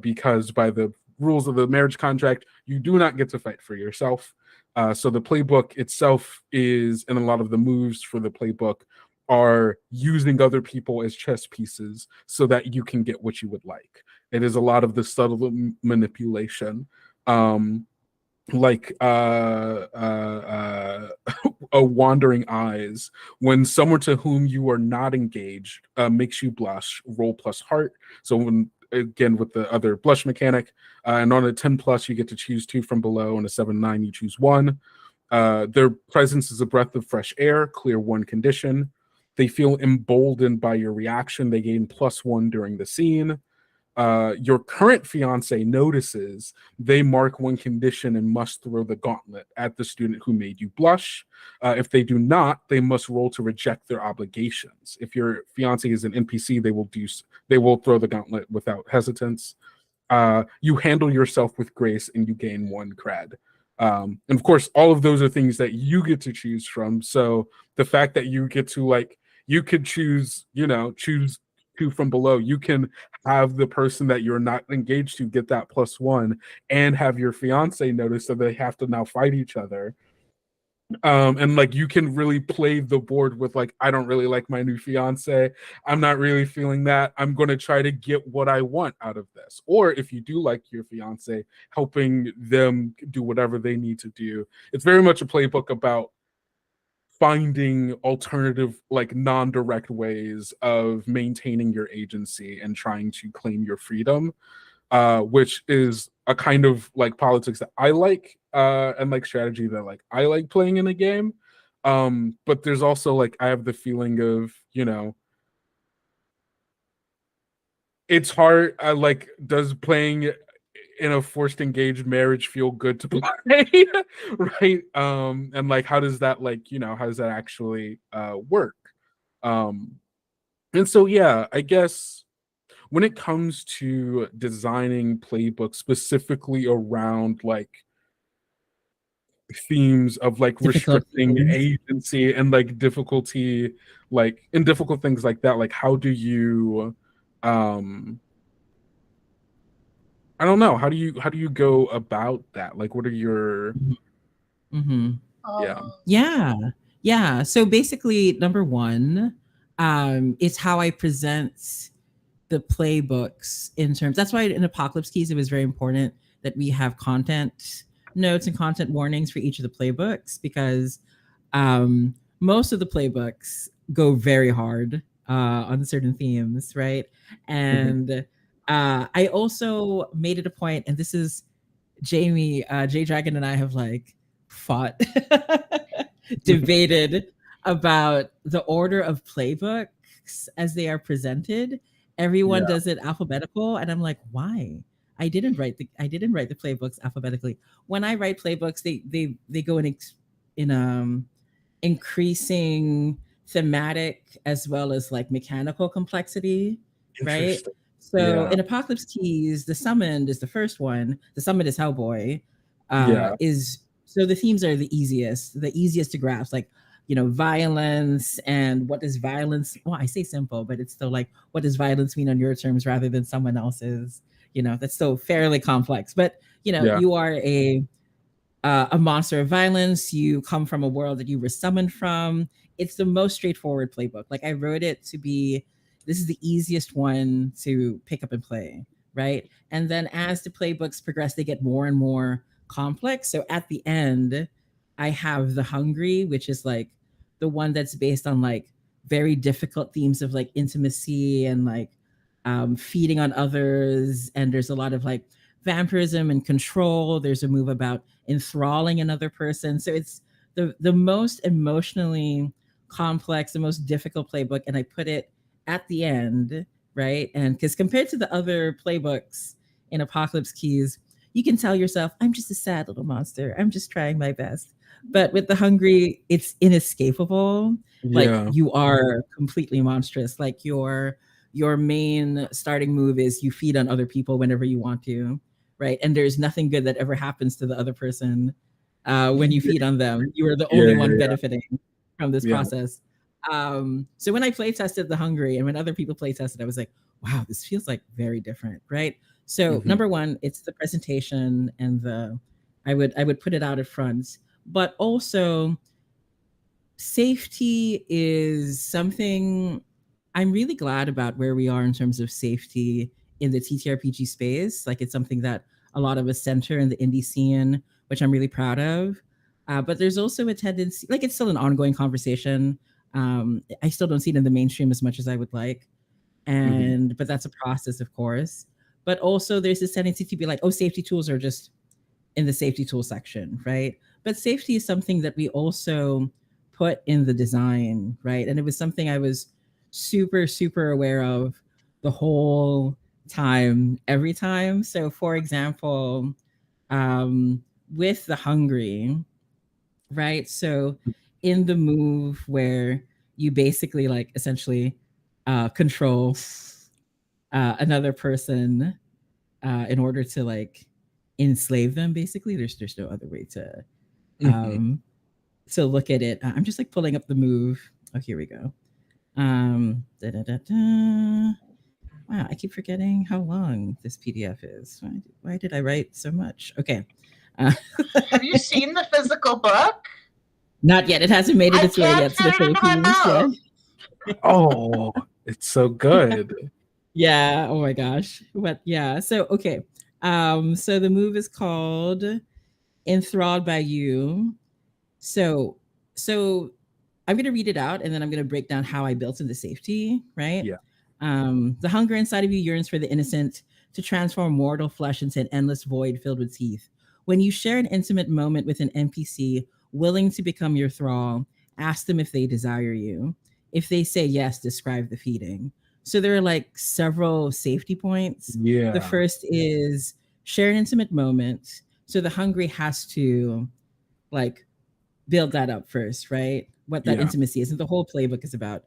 because by the rules of the marriage contract, you do not get to fight for yourself. So the playbook itself is, and a lot of the moves for the playbook are using other people as chess pieces so that you can get what you would like. It is a lot of the subtle manipulation. Like a wandering eyes. When someone to whom you are not engaged makes you blush, roll plus heart. So when, again, with the other blush mechanic, and on a 10 plus you get to choose 2 from below, and a 7-9 you choose 1. Their presence is a breath of fresh air, clear 1 condition. They feel emboldened by your reaction. They gain +1 during the scene. Your current fiance notices. They mark 1 condition and must throw the gauntlet at the student who made you blush. If they do not, they must roll to reject their obligations. If your fiance is an NPC, they will throw the gauntlet without hesitance. You handle yourself with grace and you gain 1 cred. And of course, all of those are things that you get to choose from. So the fact that you get to you could choose 2 from below. You can have the person that you're not engaged to get that +1 and have your fiance notice, so they have to now fight each other. And you can really play the board with I don't really like my new fiance. I'm not really feeling that. I'm going to try to get what I want out of this. Or if you do like your fiance, helping them do whatever they need to do. It's very much a playbook about finding alternative, non-direct ways of maintaining your agency and trying to claim your freedom, which is a kind of politics that I like, and strategy that I like playing in a game. But there's also I have the feeling of, it's hard. Does playing in a forced engaged marriage feel good to play? Right? And how does that how does that actually work? And so yeah, I guess when it comes to designing playbooks specifically around themes of restricting agency and difficulty, in difficult things like that, how do you I don't know. How do you go about that? What are your Yeah. So basically, number one, it's how I present the playbooks in terms. That's why in Apocalypse Keys, it was very important that we have content notes and content warnings for each of the playbooks, because most of the playbooks go very hard on certain themes, right? And I also made it a point, and this is Jamie, J Dragon and I have fought, debated about the order of playbooks as they are presented. Everyone does it alphabetical, and I'm like, why? I didn't write the playbooks alphabetically. When I write playbooks, they go in increasing thematic as well as mechanical complexity, right? So in Apocalypse Keys, the summoned is the first one. The summoned is Hellboy. So the themes are the easiest to grasp, violence, and what does violence, well, I say simple, but it's still what does violence mean on your terms rather than someone else's? That's still fairly complex. But you are a monster of violence. You come from a world that you were summoned from. It's the most straightforward playbook. I wrote it to be, this is the easiest one to pick up and play, right? And then as the playbooks progress, they get more and more complex. So at the end, I have the Hungry, which is the one that's based on very difficult themes of intimacy and feeding on others. And there's a lot of vampirism and control. There's a move about enthralling another person. So it's the most emotionally complex, the most difficult playbook. And I put it at the end, right? And because compared to the other playbooks in Apocalypse Keys, you can tell yourself, I'm just a sad little monster. I'm just trying my best. But with the Hungry, it's inescapable. You are completely monstrous. Your main starting move is you feed on other people whenever you want to, right? And there's nothing good that ever happens to the other person when you feed on them. You are the only one benefiting from this process. So when I play tested the Hungry and when other people play tested, I was like, wow, this feels like very different, right? So number one, it's the presentation and I would put it out at front, but also safety is something I'm really glad about where we are in terms of safety in the TTRPG space. Like it's something that a lot of us center in the indie scene, which I'm really proud of. But there's also a tendency, like it's still an ongoing conversation. I still don't see it in the mainstream as much as I would like, but that's a process, of course. But also there's this tendency to be like, oh, safety tools are just in the safety tool section, right? But safety is something that we also put in the design, right? And it was something I was super, super aware of the whole time, every time. So, for example, with the hungry, right? So, in the move where you basically like essentially control another person in order to like enslave them, basically there's no other way to look at it. I'm just like pulling up the move. Oh, here we go. Da, da, da, da. Wow, I keep forgetting how long this PDF is. Why did I write so much? Okay. Have you seen the physical book? Not yet. It hasn't made it its way yet to the fit it into my Philippines. mouth. Oh, it's so good. Yeah. Oh my gosh. But yeah. So okay. So the move is called Enthralled by You. So I'm gonna read it out and then I'm gonna break down how I built in the safety, right? Yeah. The hunger inside of you yearns for the innocent to transform mortal flesh into an endless void filled with teeth. When you share an intimate moment with an NPC willing to become your thrall, ask them if they desire you. If they say yes, describe the feeding. So there are like several safety points. Yeah. The first is share an intimate moment. So the hungry has to like build that up first, right? What that intimacy is. And the whole playbook is about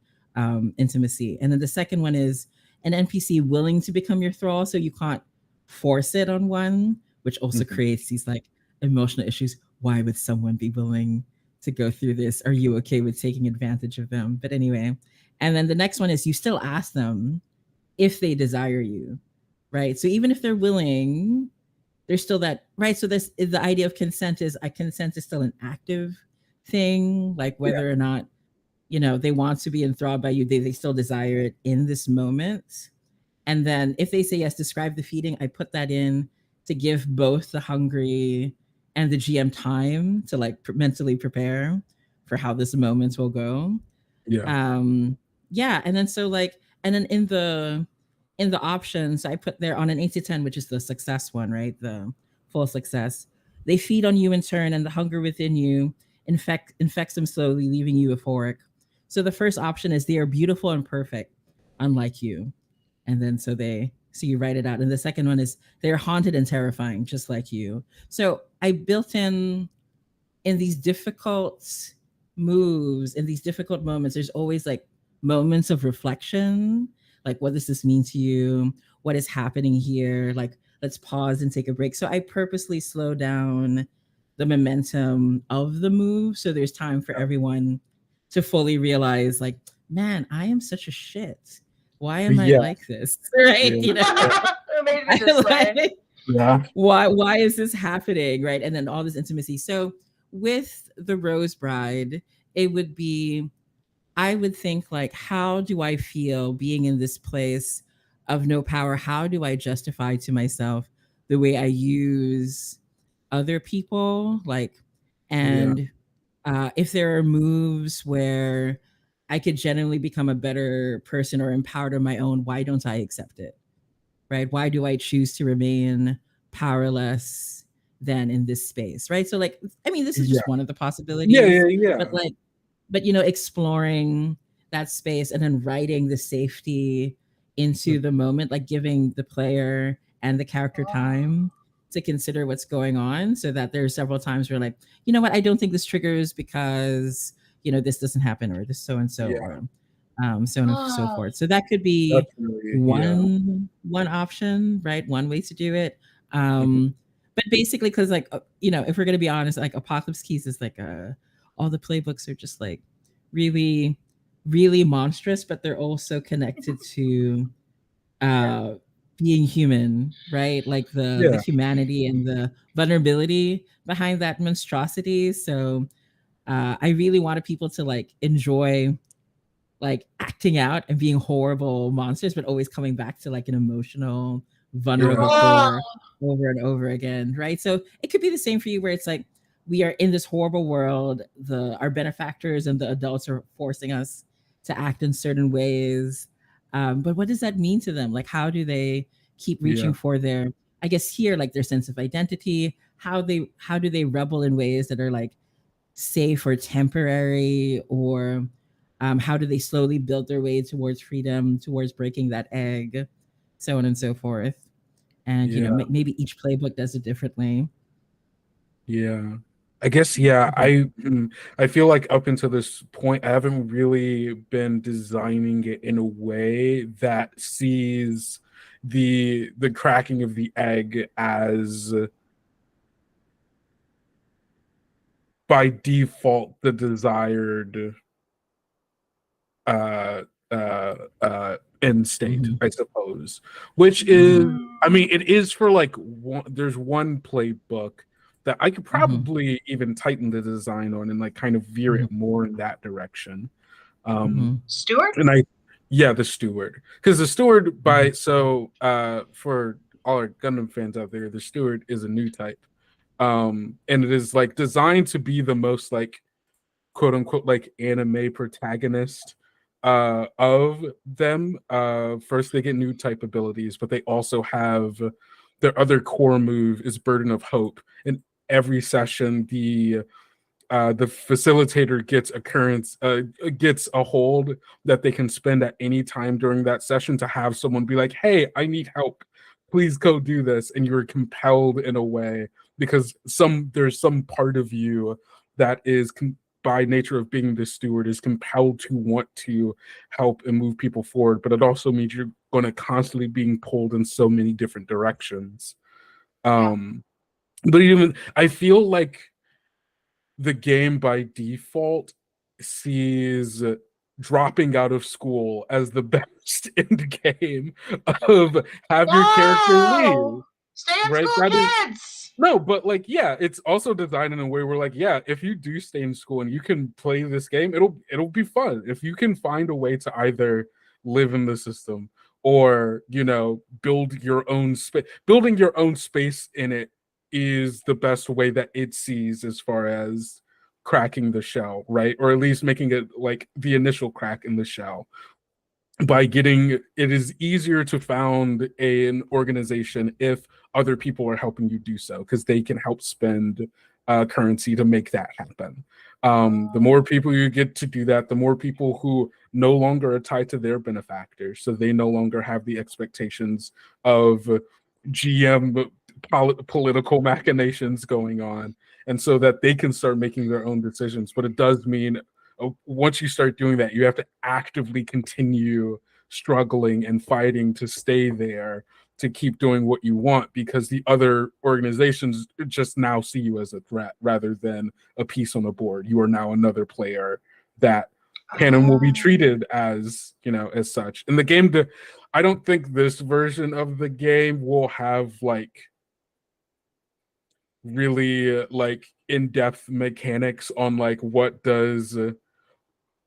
intimacy. And then the second one is an NPC willing to become your thrall. So you can't force it on one, which also creates these like emotional issues. Why would someone be willing to go through this? Are you okay with taking advantage of them? But anyway, and then the next one is you still ask them if they desire you, right? So even if they're willing, there's still that, right? So this is the idea of consent is consent is still an active thing, like whether or not, you know, they want to be enthralled by you, they still desire it in this moment. And then if they say yes, describe the feeding, I put that in to give both the hungry and the GM time to like mentally prepare for how this moment will go. Yeah. And then so like, and then in the options, I put there on an 8 to 10, which is the success one, right? The full success. They feed on you in turn, and the hunger within you infects them slowly, leaving you euphoric. So the first option is they are beautiful and perfect, unlike you. And then so you write it out. And the second one is they're haunted and terrifying, just like you. So I built in these difficult moves, in these difficult moments, there's always like moments of reflection. Like, what does this mean to you? What is happening here? Like, let's pause and take a break. So I purposely slow down the momentum of the move. So there's time for everyone to fully realize, like, man, I am such a shit. Why am I like this? Right? You know, why is this happening? Right. And then all this intimacy. So with the Rose Bride, it would be, I would think like, how do I feel being in this place of no power? How do I justify to myself the way I use other people? Like, and if there are moves where I could genuinely become a better person or empowered on my own, why don't I accept it? Right? Why do I choose to remain powerless then in this space? Right? So like, I mean, this is just one of the possibilities. But you know, exploring that space and then writing the safety into the moment, like giving the player and the character time to consider what's going on, so that there's several times where like, you know what, I don't think this triggers because, you know, this doesn't happen, or this so and so, or so on and so forth. So that could be one option, right? One way to do it. But basically, because like, you know, if we're gonna be honest, like Apocalypse Keys is like all the playbooks are just like really, really monstrous, but they're also connected to uh being human, right? Like the humanity and the vulnerability behind that monstrosity. So I really wanted people to like enjoy like acting out and being horrible monsters, but always coming back to like an emotional, vulnerable core over and over again, right? So it could be the same for you, where it's like we are in this horrible world. Our benefactors and the adults are forcing us to act in certain ways. But what does that mean to them? Like, how do they keep reaching for their, I guess here, like their sense of identity? How do they rebel in ways that are like safe or temporary, or how do they slowly build their way towards freedom, towards breaking that egg, so on and so forth. And maybe each playbook does it differently. I guess I feel like up until this point I haven't really been designing it in a way that sees the cracking of the egg as by default the desired end state, I suppose. Which is, I mean, it is for like there's one playbook that I could probably even tighten the design on and like kind of veer it more in that direction. Steward? And the Steward. Because the Steward for all our Gundam fans out there, the Steward is a new type. And it is like designed to be the most like quote unquote like anime protagonist of them. First they get new type abilities, but they also have their other core move is Burden of Hope. In every session, the facilitator gets a hold that they can spend at any time during that session to have someone be like, hey, I need help, please go do this. And you're compelled in a way because there's some part of you that is by nature of being the steward is compelled to want to help and move people forward, but it also means you're going to constantly being pulled in so many different directions. But even I feel like the game by default sees dropping out of school as the best end game of have your character leave. Stay in school, kids. No, but like, it's also designed in a way where like, if you do stay in school and you can play this game, it'll be fun. If you can find a way to either live in the system or, build your own space, building your own space in it is the best way that it sees as far as cracking the shell, right? Or at least making it like the initial crack in the shell. It is easier to found an organization if other people are helping you do so, because they can help spend currency to make that happen. The more people you get to do that, the more people who no longer are tied to their benefactors, so they no longer have the expectations of GM political machinations going on, and so that they can start making their own decisions. But it does mean once you start doing that, you have to actively continue struggling and fighting to stay there, to keep doing what you want, because the other organizations just now see you as a threat rather than a piece on the board. You are now another player that can and will be treated as, as such. In the game, I don't think this version of the game will have like really like in-depth mechanics on like what does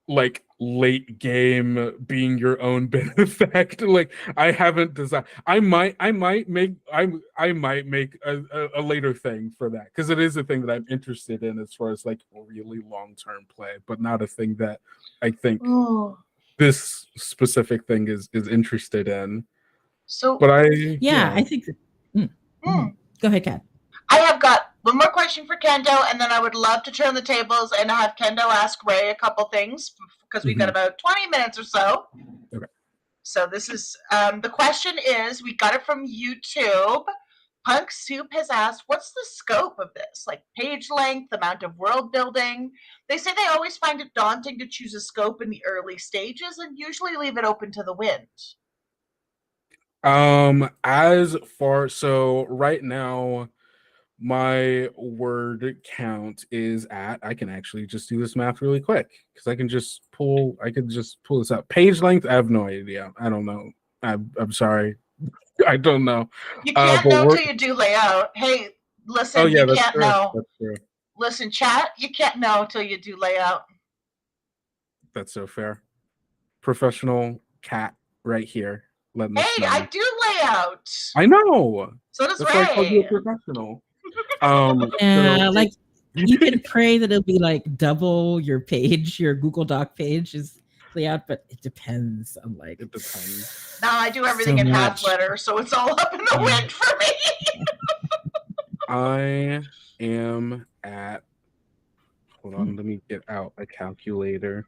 like late game being your own benefactor. Like I haven't designed. I might make a later thing for that, because it is a thing that I'm interested in as far as like really long-term play, but not a thing that I think this specific thing is interested in. So, but I think. Go ahead, Kat. I have got one more question for Kendo, and then I would love to turn the tables and have Kendo ask Ray a couple things, because we've got about 20 minutes or so. Okay. So this is, the question is, we got it from YouTube. Punk Soup has asked, what's the scope of this? Like page length, amount of world building? They say they always find it daunting to choose a scope in the early stages and usually leave it open to the wind. So right now, my word count is at, I can actually just do this math really quick, because I could just pull this up. Page length, I have no idea. I don't know. I'm sorry. I don't know. You can't but know we're- till you do layout. Hey, listen, Oh yeah, you that's can't true. know. That's true. Listen, chat, you can't know till you do layout. That's so fair. Professional cat right here. Letting us Hey, know. I do layout. I know. So does That's why I called you a Ray. professional. Yeah, like you can pray that it'll be like double your page, your Google Doc page is layout, but it depends on like. It depends. Now I do everything So in half much. letter, so it's all up in the Yeah. wind for me. I am at. Hold on, let me get out a calculator.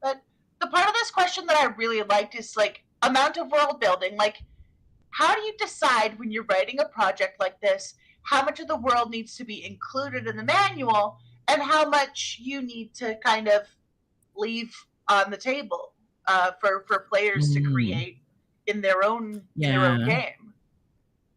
But the part of this question that I really liked is like amount of world building. Like, how do you decide when you're writing a project like this how much of the world needs to be included in the manual and how much you need to kind of leave on the table for players to create in their own game?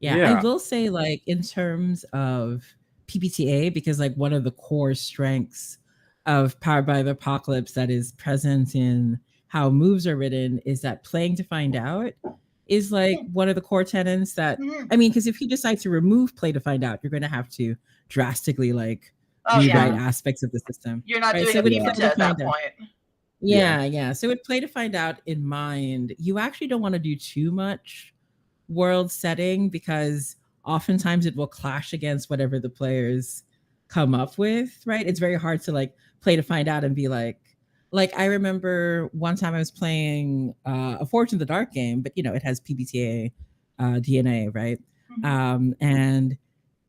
Yeah, I will say, like, in terms of PBTA, because like one of the core strengths of Powered by the Apocalypse that is present in how moves are written is that playing to find out is like one of the core tenets that I mean, because if you decide to remove play to find out, you're going to have to drastically like rewrite aspects of the system. You're not doing so a pizza at that point. Yeah. So with play to find out in mind, you actually don't want to do too much world setting because oftentimes it will clash against whatever the players come up with, right? It's very hard to like play to find out and be like I remember one time I was playing a Forge in the Dark game, but you know, it has PBTA DNA, right? And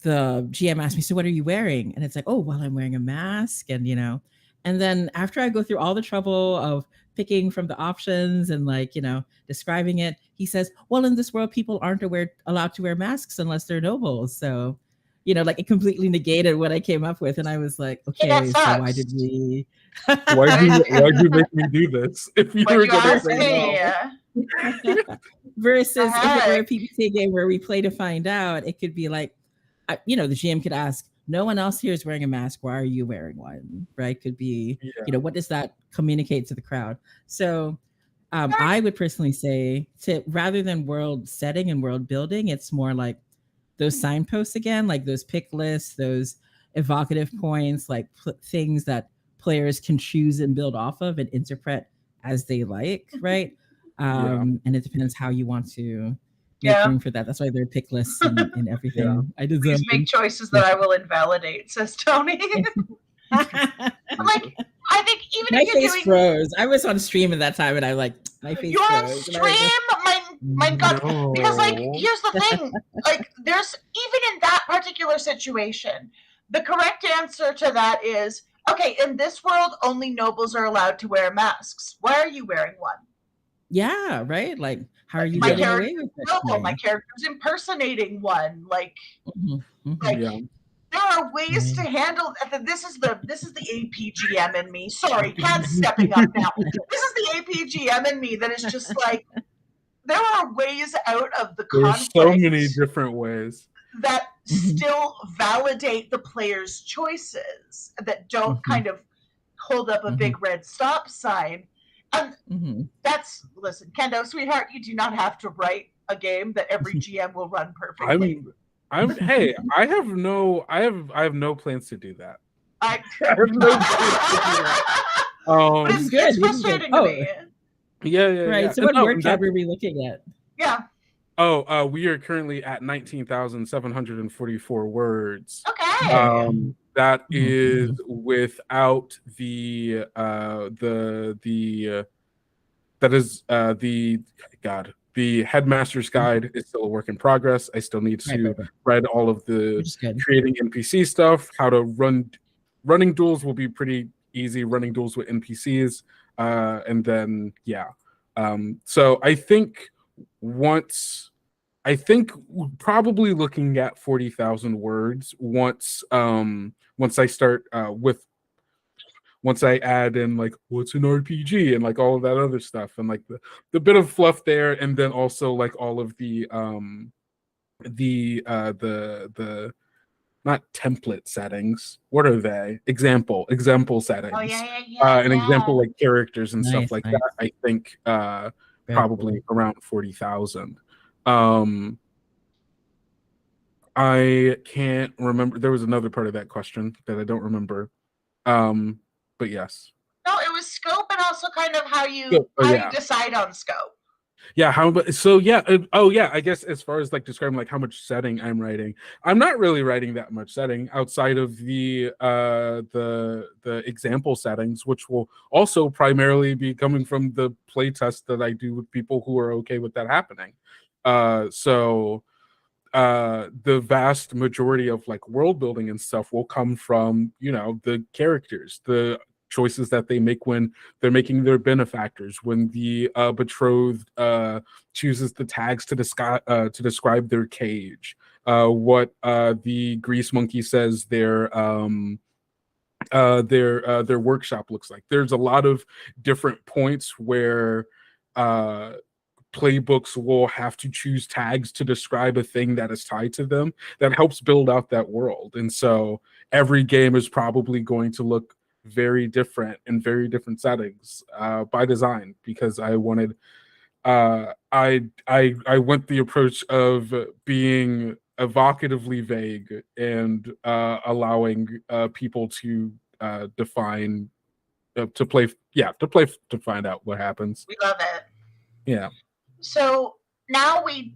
the GM asked me, so what are you wearing? And it's like, oh, well, I'm wearing a mask. And, you know, and then after I go through all the trouble of picking from the options and like, you know, describing it, he says, well, in this world, people aren't allowed to wear masks unless they're nobles. So, you know, like it completely negated what I came up with. And I was like, okay, so why did we... why'd you make me do this? If you were going to say no. Versus if it were a PBTA game where we play to find out, it could be like, you know, the GM could ask, no one else here is wearing a mask. Why are you wearing one? Right? Could be, you know, what does that communicate to the crowd? So I would personally say rather than world setting and world building, it's more like those signposts again, like those pick lists, those evocative points, like things that players can choose and build off of and interpret as they like, right? And it depends how you want to make room for that. That's why there are pick lists and everything. I deserve. Please make choices that I will invalidate, says Tony. I'm like, I think even my if you're face doing froze. I was on stream at that time, and I like my face your froze. Stream, my God, because like here's the thing, like there's even in that particular situation, the correct answer to that is okay. In this world, only nobles are allowed to wear masks. Why are you wearing one? Yeah, right. Like, how are you my getting away with it? My character's impersonating one. Like, there are ways to handle. This is the APGM in me. Sorry, Cat's stepping up now. This is the APGM in me that is just like there are ways out of the conflict. There's so many different ways that still validate the player's choices that don't kind of hold up a big red stop sign. That's listen, Kendo, sweetheart, you do not have to write a game that every GM will run perfectly. Hey, I have no plans to do that. I have no plans to do that. It's frustrating to me. Yeah. Right. So what word count were we looking at? Yeah. Oh, we are currently at 19,744 words. Okay. That is without the Headmaster's Guide is still a work in progress. I still need to read all of the creating NPC stuff. How to running duels will be pretty easy. Running duels with NPCs, and then so I think probably looking at 40,000 words once I start once I add in like what's an RPG and like all of that other stuff and like the bit of fluff there, and then also like all of the not template settings. What are they? Example settings. Oh, yeah. An example like characters and stuff like that. I think Very probably cool. around 40,000. I can't remember. There was another part of that question that I don't remember. But yes. No, it was scope and also kind of how you Scope, oh, how yeah. you decide on scope. Yeah, I guess as far as like describing like how much setting I'm writing, I'm not really writing that much setting outside of the example settings, which will also primarily be coming from the playtest that I do with people who are okay with that happening. So the vast majority of like world building and stuff will come from, you know, the characters, the choices that they make when they're making their benefactors, when the betrothed chooses the tags to describe their cage, what the grease monkey says their workshop looks like. There's a lot of different points where playbooks will have to choose tags to describe a thing that is tied to them that helps build out that world. And so every game is probably going to look very different in very different settings by design, because I wanted I went the approach of being evocatively vague and allowing people to define to play to find out what happens. We love it. Yeah. So now we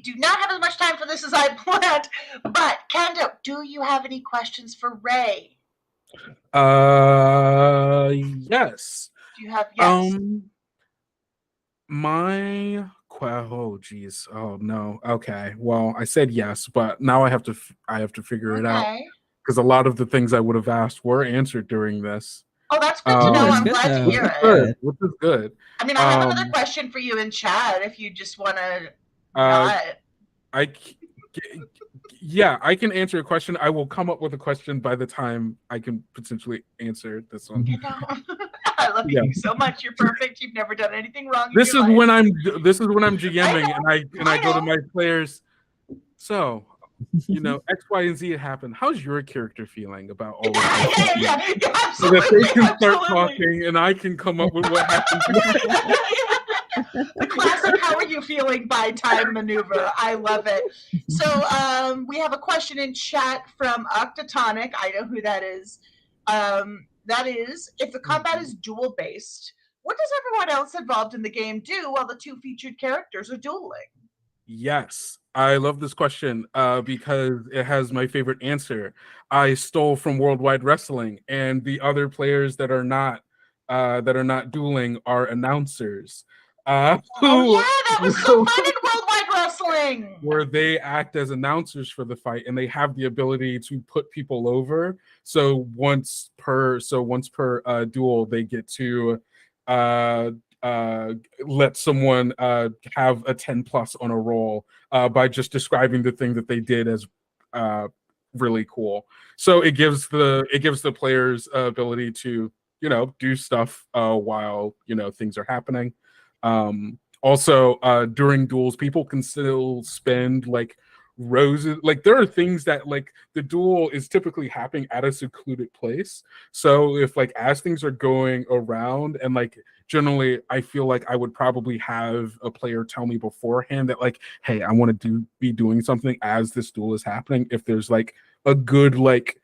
do not have as much time for this as I planned, but Kendo, do you have any questions for Ray? Yes. Do you have yes? Oh geez. Oh no. Okay. Well, I said yes, but now I have to figure it out, because a lot of the things I would have asked were answered during this. Oh, that's good to know. I'm glad to hear it. Which is good. I mean, I have another question for you in chat if you just want to not. Yeah, I can answer a question. I will come up with a question by the time I can potentially answer this one. You know, I love you so much. You're perfect. You've never done anything wrong. This is when I'm GMing and I go to my players. So, you know, X, Y, and Z happened. How's your character feeling about all of this? Yeah, so that they can start talking and I can come up with what happened. The classic "How are you feeling" by time maneuver. I love it. So we have a question in chat from Octatonic. I know who that is. That is, if the combat is duel based, what does everyone else involved in the game do while the two featured characters are dueling? Yes, I love this question because it has my favorite answer. I stole from Worldwide Wrestling, and the other players that are not dueling are announcers. Oh yeah, that was so fun in Worldwide Wrestling. Where they act as announcers for the fight, and they have the ability to put people over. So once per duel, they get to let someone have a 10+ on a roll by just describing the thing that they did as really cool. So it gives the players ability to, you know, do stuff while, you know, things are happening. Also, during duels, people can still spend like roses. Like there are things that like the duel is typically happening at a secluded place. So if like as things are going around, and like generally I feel like I would probably have a player tell me beforehand that like, hey, I want to be doing something as this duel is happening. If there's like a good like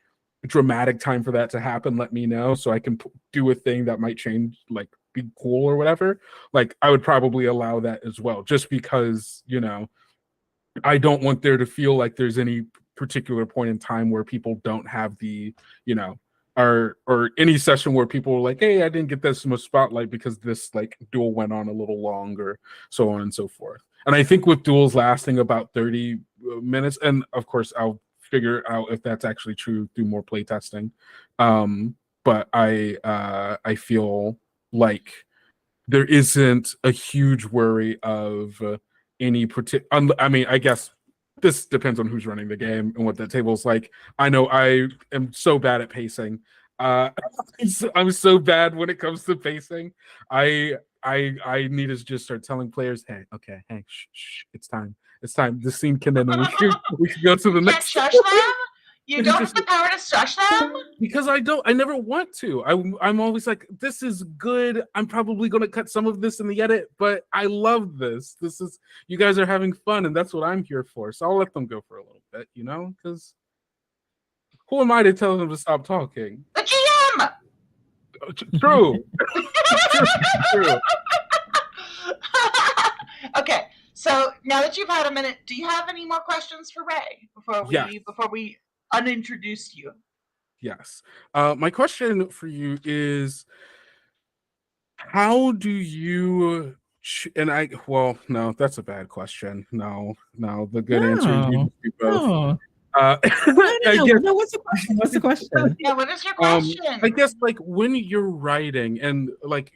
dramatic time for that to happen, let me know so I can do a thing that might change, like be cool or whatever. Like I would probably allow that as well, just because, you know, I don't want there to feel like there's any particular point in time where people don't have the, you know, or any session where people are like, hey, I didn't get this much spotlight because this like duel went on a little longer, so on and so forth. And I think with duels lasting about 30 minutes, and of course I'll figure out if that's actually true through more playtesting. But I feel like there isn't a huge worry of any particular. I mean, I guess this depends on who's running the game and what that table's like. I know I am so bad at pacing. I'm so bad when it comes to pacing. I need to just start telling players, hey, shh, it's time. It's time. This scene can end, and we can go to the next. Can't shush them. You don't have the power to shush them? Because I never want to. I'm always like, this is good. I'm probably going to cut some of this in the edit, but I love this. You guys are having fun, and that's what I'm here for. So I'll let them go for a little bit, because who am I to tell them to stop talking? The GM! True. True. Okay, so now that you've had a minute, do you have any more questions for Ray before we unintroduce you? Yes. My question for you is, how do you no, that's a bad question. No, the good answer is you do both. No. I guess, no, what's the question? What's the question? Yeah, what is your question? I guess like when you're writing, and like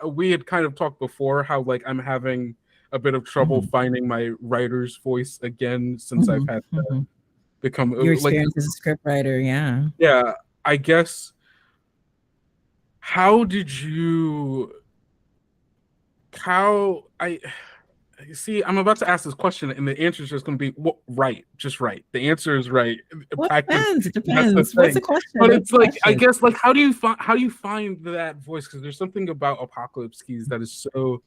we had kind of talked before how like I'm having a bit of trouble finding my writer's voice again since I've had to become your experience as a script writer. Yeah, I guess. How did you? See, I'm about to ask this question, and the answer is just going to be right. Just right. The answer is right. Well, it depends. It depends. What's the question? But it's like, I guess, like, how do you find that voice? Because there's something about Apocalypse Keys that is so,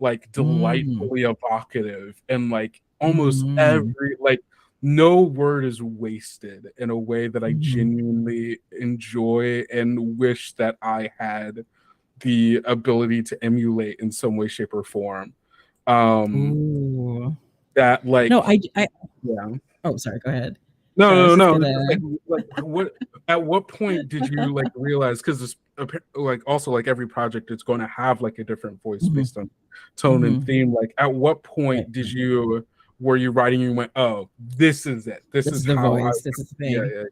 like, delightfully evocative, and like almost every no word is wasted in a way that I genuinely enjoy and wish that I had the ability to emulate in some way, shape, or form. That like no, I yeah. Oh, sorry. Go ahead. No. Like, what? At what point did you like realize? Because this like also like every project is going to have like a different voice based on tone and theme. Like, at what point were you writing? You went, oh, this is it. This is the how voice. This is the thing. Yeah.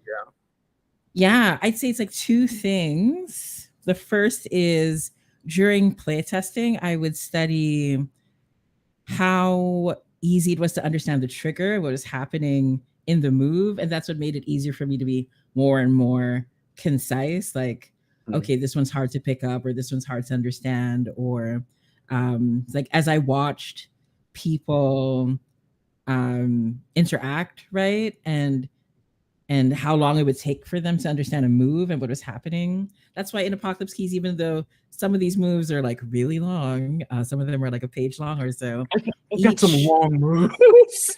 Yeah, I'd say it's like two things. The first is during playtesting, I would study how easy it was to understand the trigger, what was happening in the move. And that's what made it easier for me to be more and more concise. Like, okay, this one's hard to pick up, or this one's hard to understand. Or like as I watched people interact, right? And how long it would take for them to understand a move and what was happening. That's why in Apocalypse Keys, even though some of these moves are like really long, some of them are like a page long or so. I've got some long moves.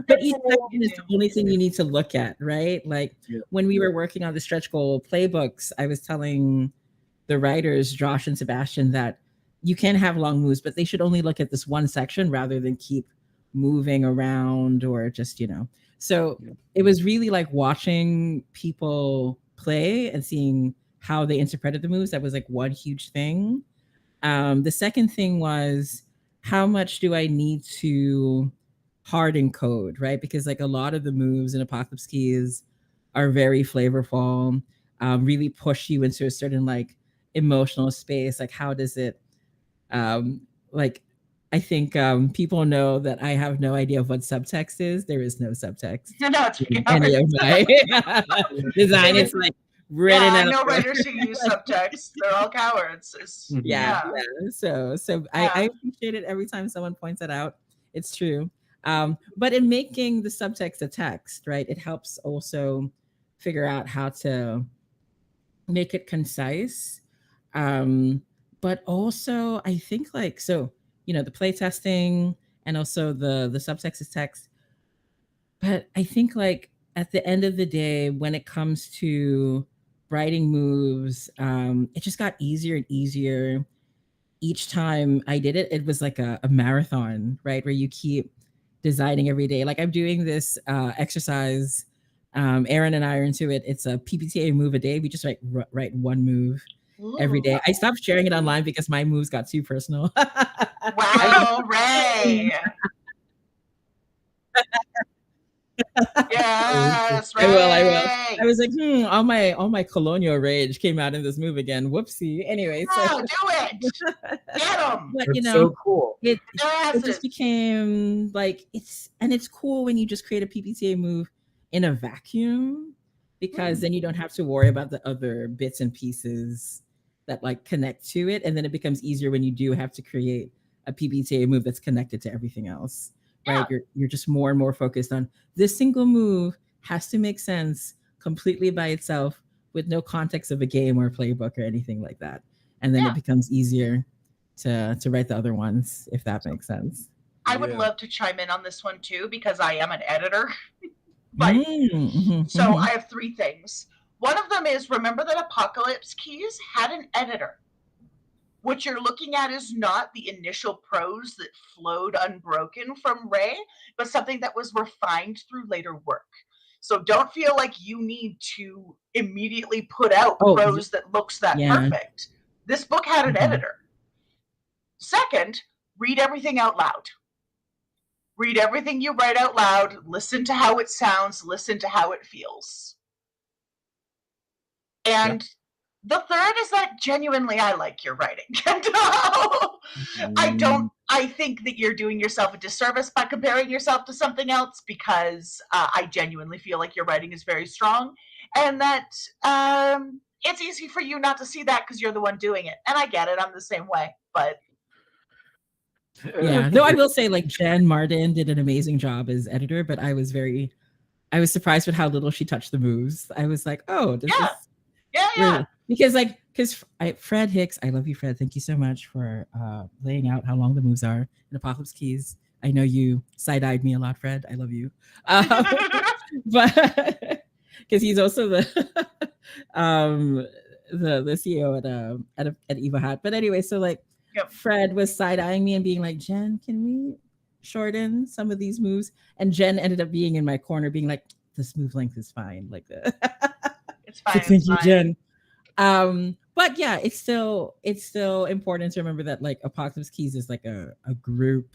But each section is the only thing you need to look at, right? Like when we were working on the stretch goal playbooks, I was telling the writers, Josh and Sebastian, that you can have long moves, but they should only look at this one section rather than keep moving around or just, So it was really like watching people play and seeing how they interpreted the moves. That was like one huge thing. The second thing was, how much do I need to harden code, right? Because like a lot of the moves in Apocalypse Keys are very flavorful, really push you into a certain like emotional space. Like how does it, like, I think people know that I have no idea of what subtext is. There is no subtext. No, it's any of my design. It's like written out. I know writers who use subtext. They're all cowards. Yeah. So I appreciate it every time someone points it out. It's true. But in making the subtext a text, right, it helps also figure out how to make it concise. But also, I think like so. The play testing and also the subtext is text. But I think like at the end of the day, when it comes to writing moves, it just got easier and easier. Each time I did it, it was like a marathon, right? Where you keep designing every day. Like I'm doing this exercise. Aaron and I are into it. It's a PPTA move a day. We just write one move every day. I stopped sharing it online because my moves got too personal. Wow, Ray. Yes, Ray. I will. I was like, all my colonial rage came out in this move again. Whoopsie. Anyway, so do it. Get them. But That's so cool. It just became like it's cool when you just create a PPTA move in a vacuum, because then you don't have to worry about the other bits and pieces that like connect to it, and then it becomes easier when you do have to create a PPTA move that's connected to everything else, right? You're just more and more focused on this single move has to make sense completely by itself with no context of a game or playbook or anything like that. And then it becomes easier to write the other ones, if that makes sense. I would love to chime in on this one too, because I am an editor. But so I have 3 things. One of them is, remember that Apocalypse Keys had an editor. What you're looking at is not the initial prose that flowed unbroken from Rae, but something that was refined through later work. So don't feel like you need to immediately put out prose that looks that perfect. This book had an editor. Second, read everything out loud. Read everything you write out loud. Listen to how it sounds. Listen to how it feels. And the third is that genuinely I like your writing. I think that you're doing yourself a disservice by comparing yourself to something else, because I genuinely feel like your writing is very strong, and that it's easy for you not to see that because you're the one doing it. And I get it. I'm the same way, but yeah. Though I will say, like, Jen Martin did an amazing job as editor, but I was surprised with how little she touched the moves. I was like, oh, this is really, because Fred Hicks, I love you, Fred. Thank you so much for laying out how long the moves are in Apocalypse Keys. I know you side-eyed me a lot, Fred. I love you. But because he's also the CEO at Eva Hat. But anyway, so like Fred was side-eyeing me and being like, Jen, can we shorten some of these moves? And Jen ended up being in my corner being like, this move length is fine. Like it's fine. Thank you, Jen. But yeah, it's still important to remember that like Apocalypse Keys is like a group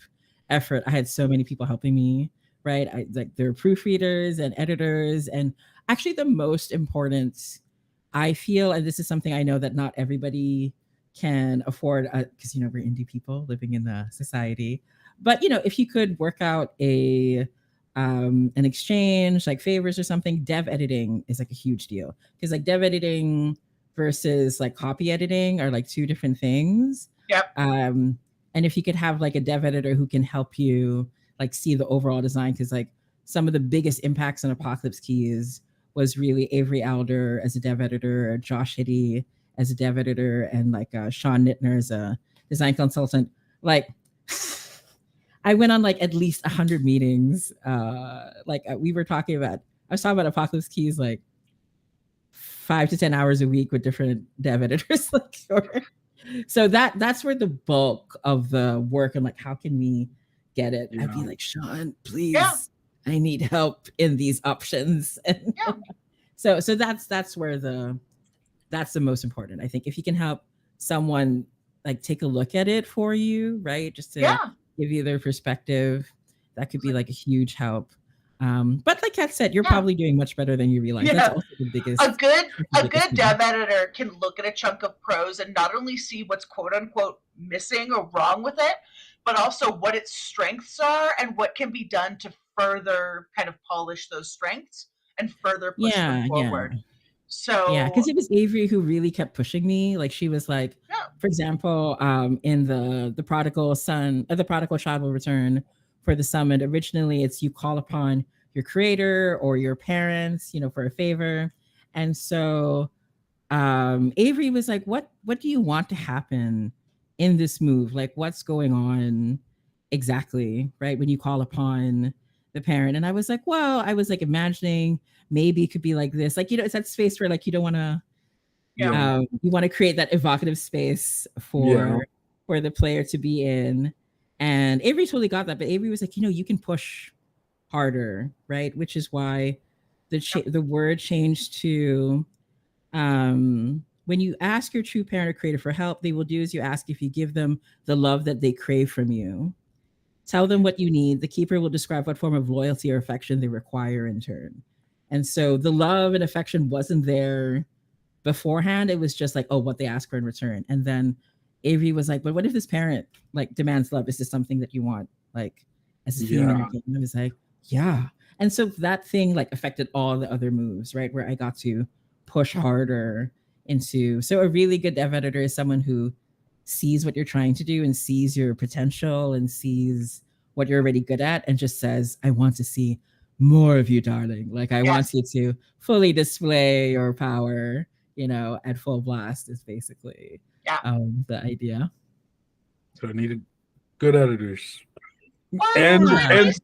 effort. I had so many people helping me, right? There are proofreaders and editors, and actually the most important, I feel, and this is something I know that not everybody can afford, because we're indie people living in the society. But if you could work out an exchange, like favors or something, dev editing is like a huge deal, because like dev editing versus like copy editing are like 2 different things. And if you could have like a dev editor who can help you like see the overall design, because like some of the biggest impacts on Apocalypse Keys was really Avery Alder as a dev editor, Josh Hiddy as a dev editor, and like Sean Nittner as a design consultant. Like I went on like at least 100 meetings. We were talking about, I was talking about Apocalypse Keys like 5 to 10 hours a week with different dev editors. So that's where the bulk of the work, and like, how can we get it? I'd be like, Sean, please, I need help in these options. And so that's where that's the most important. I think if you can help someone like take a look at it for you, right? Just to give you their perspective, that could be like a huge help. But like Kat said, you're probably doing much better than you realize. That's also the biggest. A good dev editor can look at a chunk of prose and not only see what's quote unquote missing or wrong with it, but also what its strengths are and what can be done to further kind of polish those strengths and further push them forward. So because it was Avery who really kept pushing me. Like she was like, for example, in the prodigal son, the prodigal child will return for the summit. Originally, it's you call upon your creator or your parents, for a favor. And so Avery was like, what do you want to happen in this move? Like, what's going on exactly, right? When you call upon the parent. And I was like, well, I was like imagining maybe it could be like this. Like, it's that space where like you don't want to, you want to create that evocative space for the player to be in. And Avery totally got that, but Avery was like, you can push harder, right? Which is why the word changed to, when you ask your true parent or creator for help, they will do as you ask if you give them the love that they crave from you. Tell them what you need. The keeper will describe what form of loyalty or affection they require in turn. And so the love and affection wasn't there beforehand. It was just like, what they ask for in return. And then Avery was like, but what if this parent like demands love? Is this something that you want, like, as a theme in your game? And I was like, yeah. And so that thing like affected all the other moves, right? Where I got to push harder into. So a really good dev editor is someone who sees what you're trying to do and sees your potential and sees what you're already good at and just says, I want to see more of you, darling. Like I want Yes. you to fully display your power, at full blast is basically the idea. So I needed good editors. Or And at least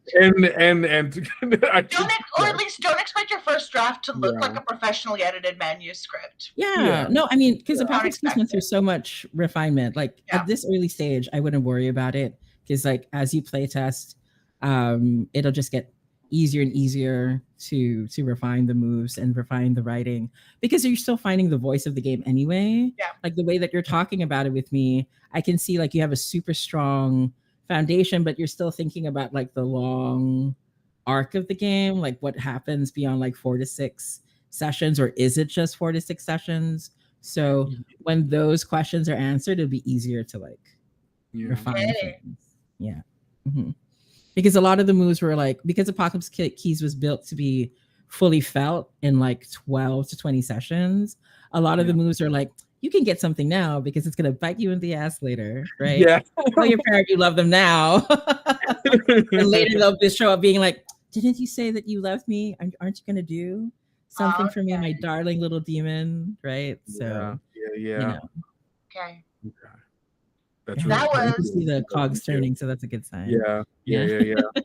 don't expect your first draft to look like a professionally edited manuscript. Yeah. No, I mean, because Don't Apocalypse Keys expect went through it. so much refinement. Like Yeah. at this early stage, I wouldn't worry about it because, like, as you play test, it'll just get easier and easier to refine the moves and refine the writing because you're still finding the voice of the game anyway. Yeah. Like the way that you're talking about it with me, I can see like you have a super strong foundation, but you're still thinking about like the long arc of the game, like what happens beyond like 4 to 6 sessions, or is it just 4 to 6 sessions? So when those questions are answered, it'll be easier to like refine things. Yeah. Mm-hmm. Because a lot of the moves were like, because Apocalypse Keys was built to be fully felt in like 12 to 20 sessions, a lot of the moves are like, you can get something now because it's going to bite you in the ass later, right? Yeah. Tell your parent you love them now. And later they'll just show up being like, didn't you say that you loved me? Aren't you going to do something for me, my darling little demon? Right? So, yeah. Okay. That's That really was- you see the cogs turning, so that's a good sign. Yeah.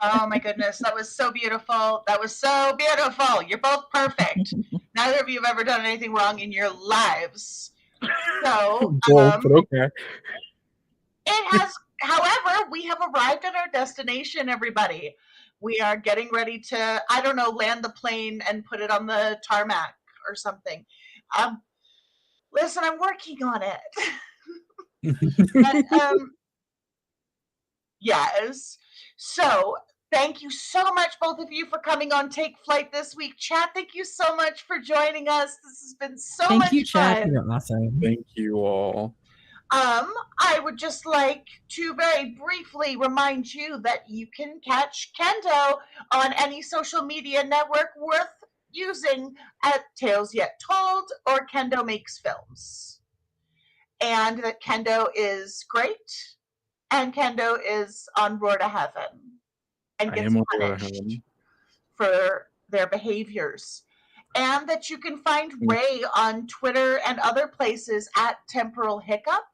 Oh my goodness, that was so beautiful. That was so beautiful. You're both perfect. Neither of you have ever done anything wrong in your lives. So, but okay. it has, however, we have arrived at our destination, everybody. We are getting ready to, I don't know, land the plane and put it on the tarmac or something. Listen, I'm working on it. But, yes. So, thank you so much, both of you, for coming on Take Flight this week. Chat, thank you so much for joining us. This has been so much fun. Thank you, Chat. You're awesome. Thank you all. I would just like to very briefly remind you that you can catch Kendo on any social media network worth using at Tales Yet Told or Kendo Makes Films. And that Kendo is great, and Kendo is on Roar to Heaven and gets punished for their behaviors. And that you can find Rae on Twitter and other places at Temporal Hiccup.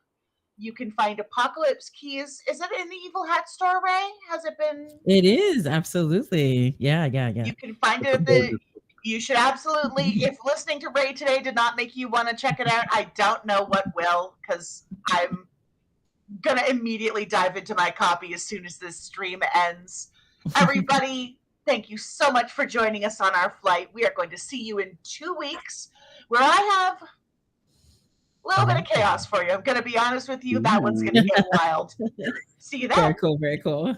You can find Apocalypse Keys. Is it in the Evil Hat store, Rae? Has it been? It is, absolutely. Yeah. You can find it you should absolutely, if listening to Rae today did not make you want to check it out, I don't know what will, because I'm going to immediately dive into my copy as soon as this stream ends. Everybody, thank you so much for joining us on our flight. We are going to see you in 2 weeks, where I have a little bit of chaos for you. I'm going to be honest with you. That one's going to get wild. See you then. Very cool.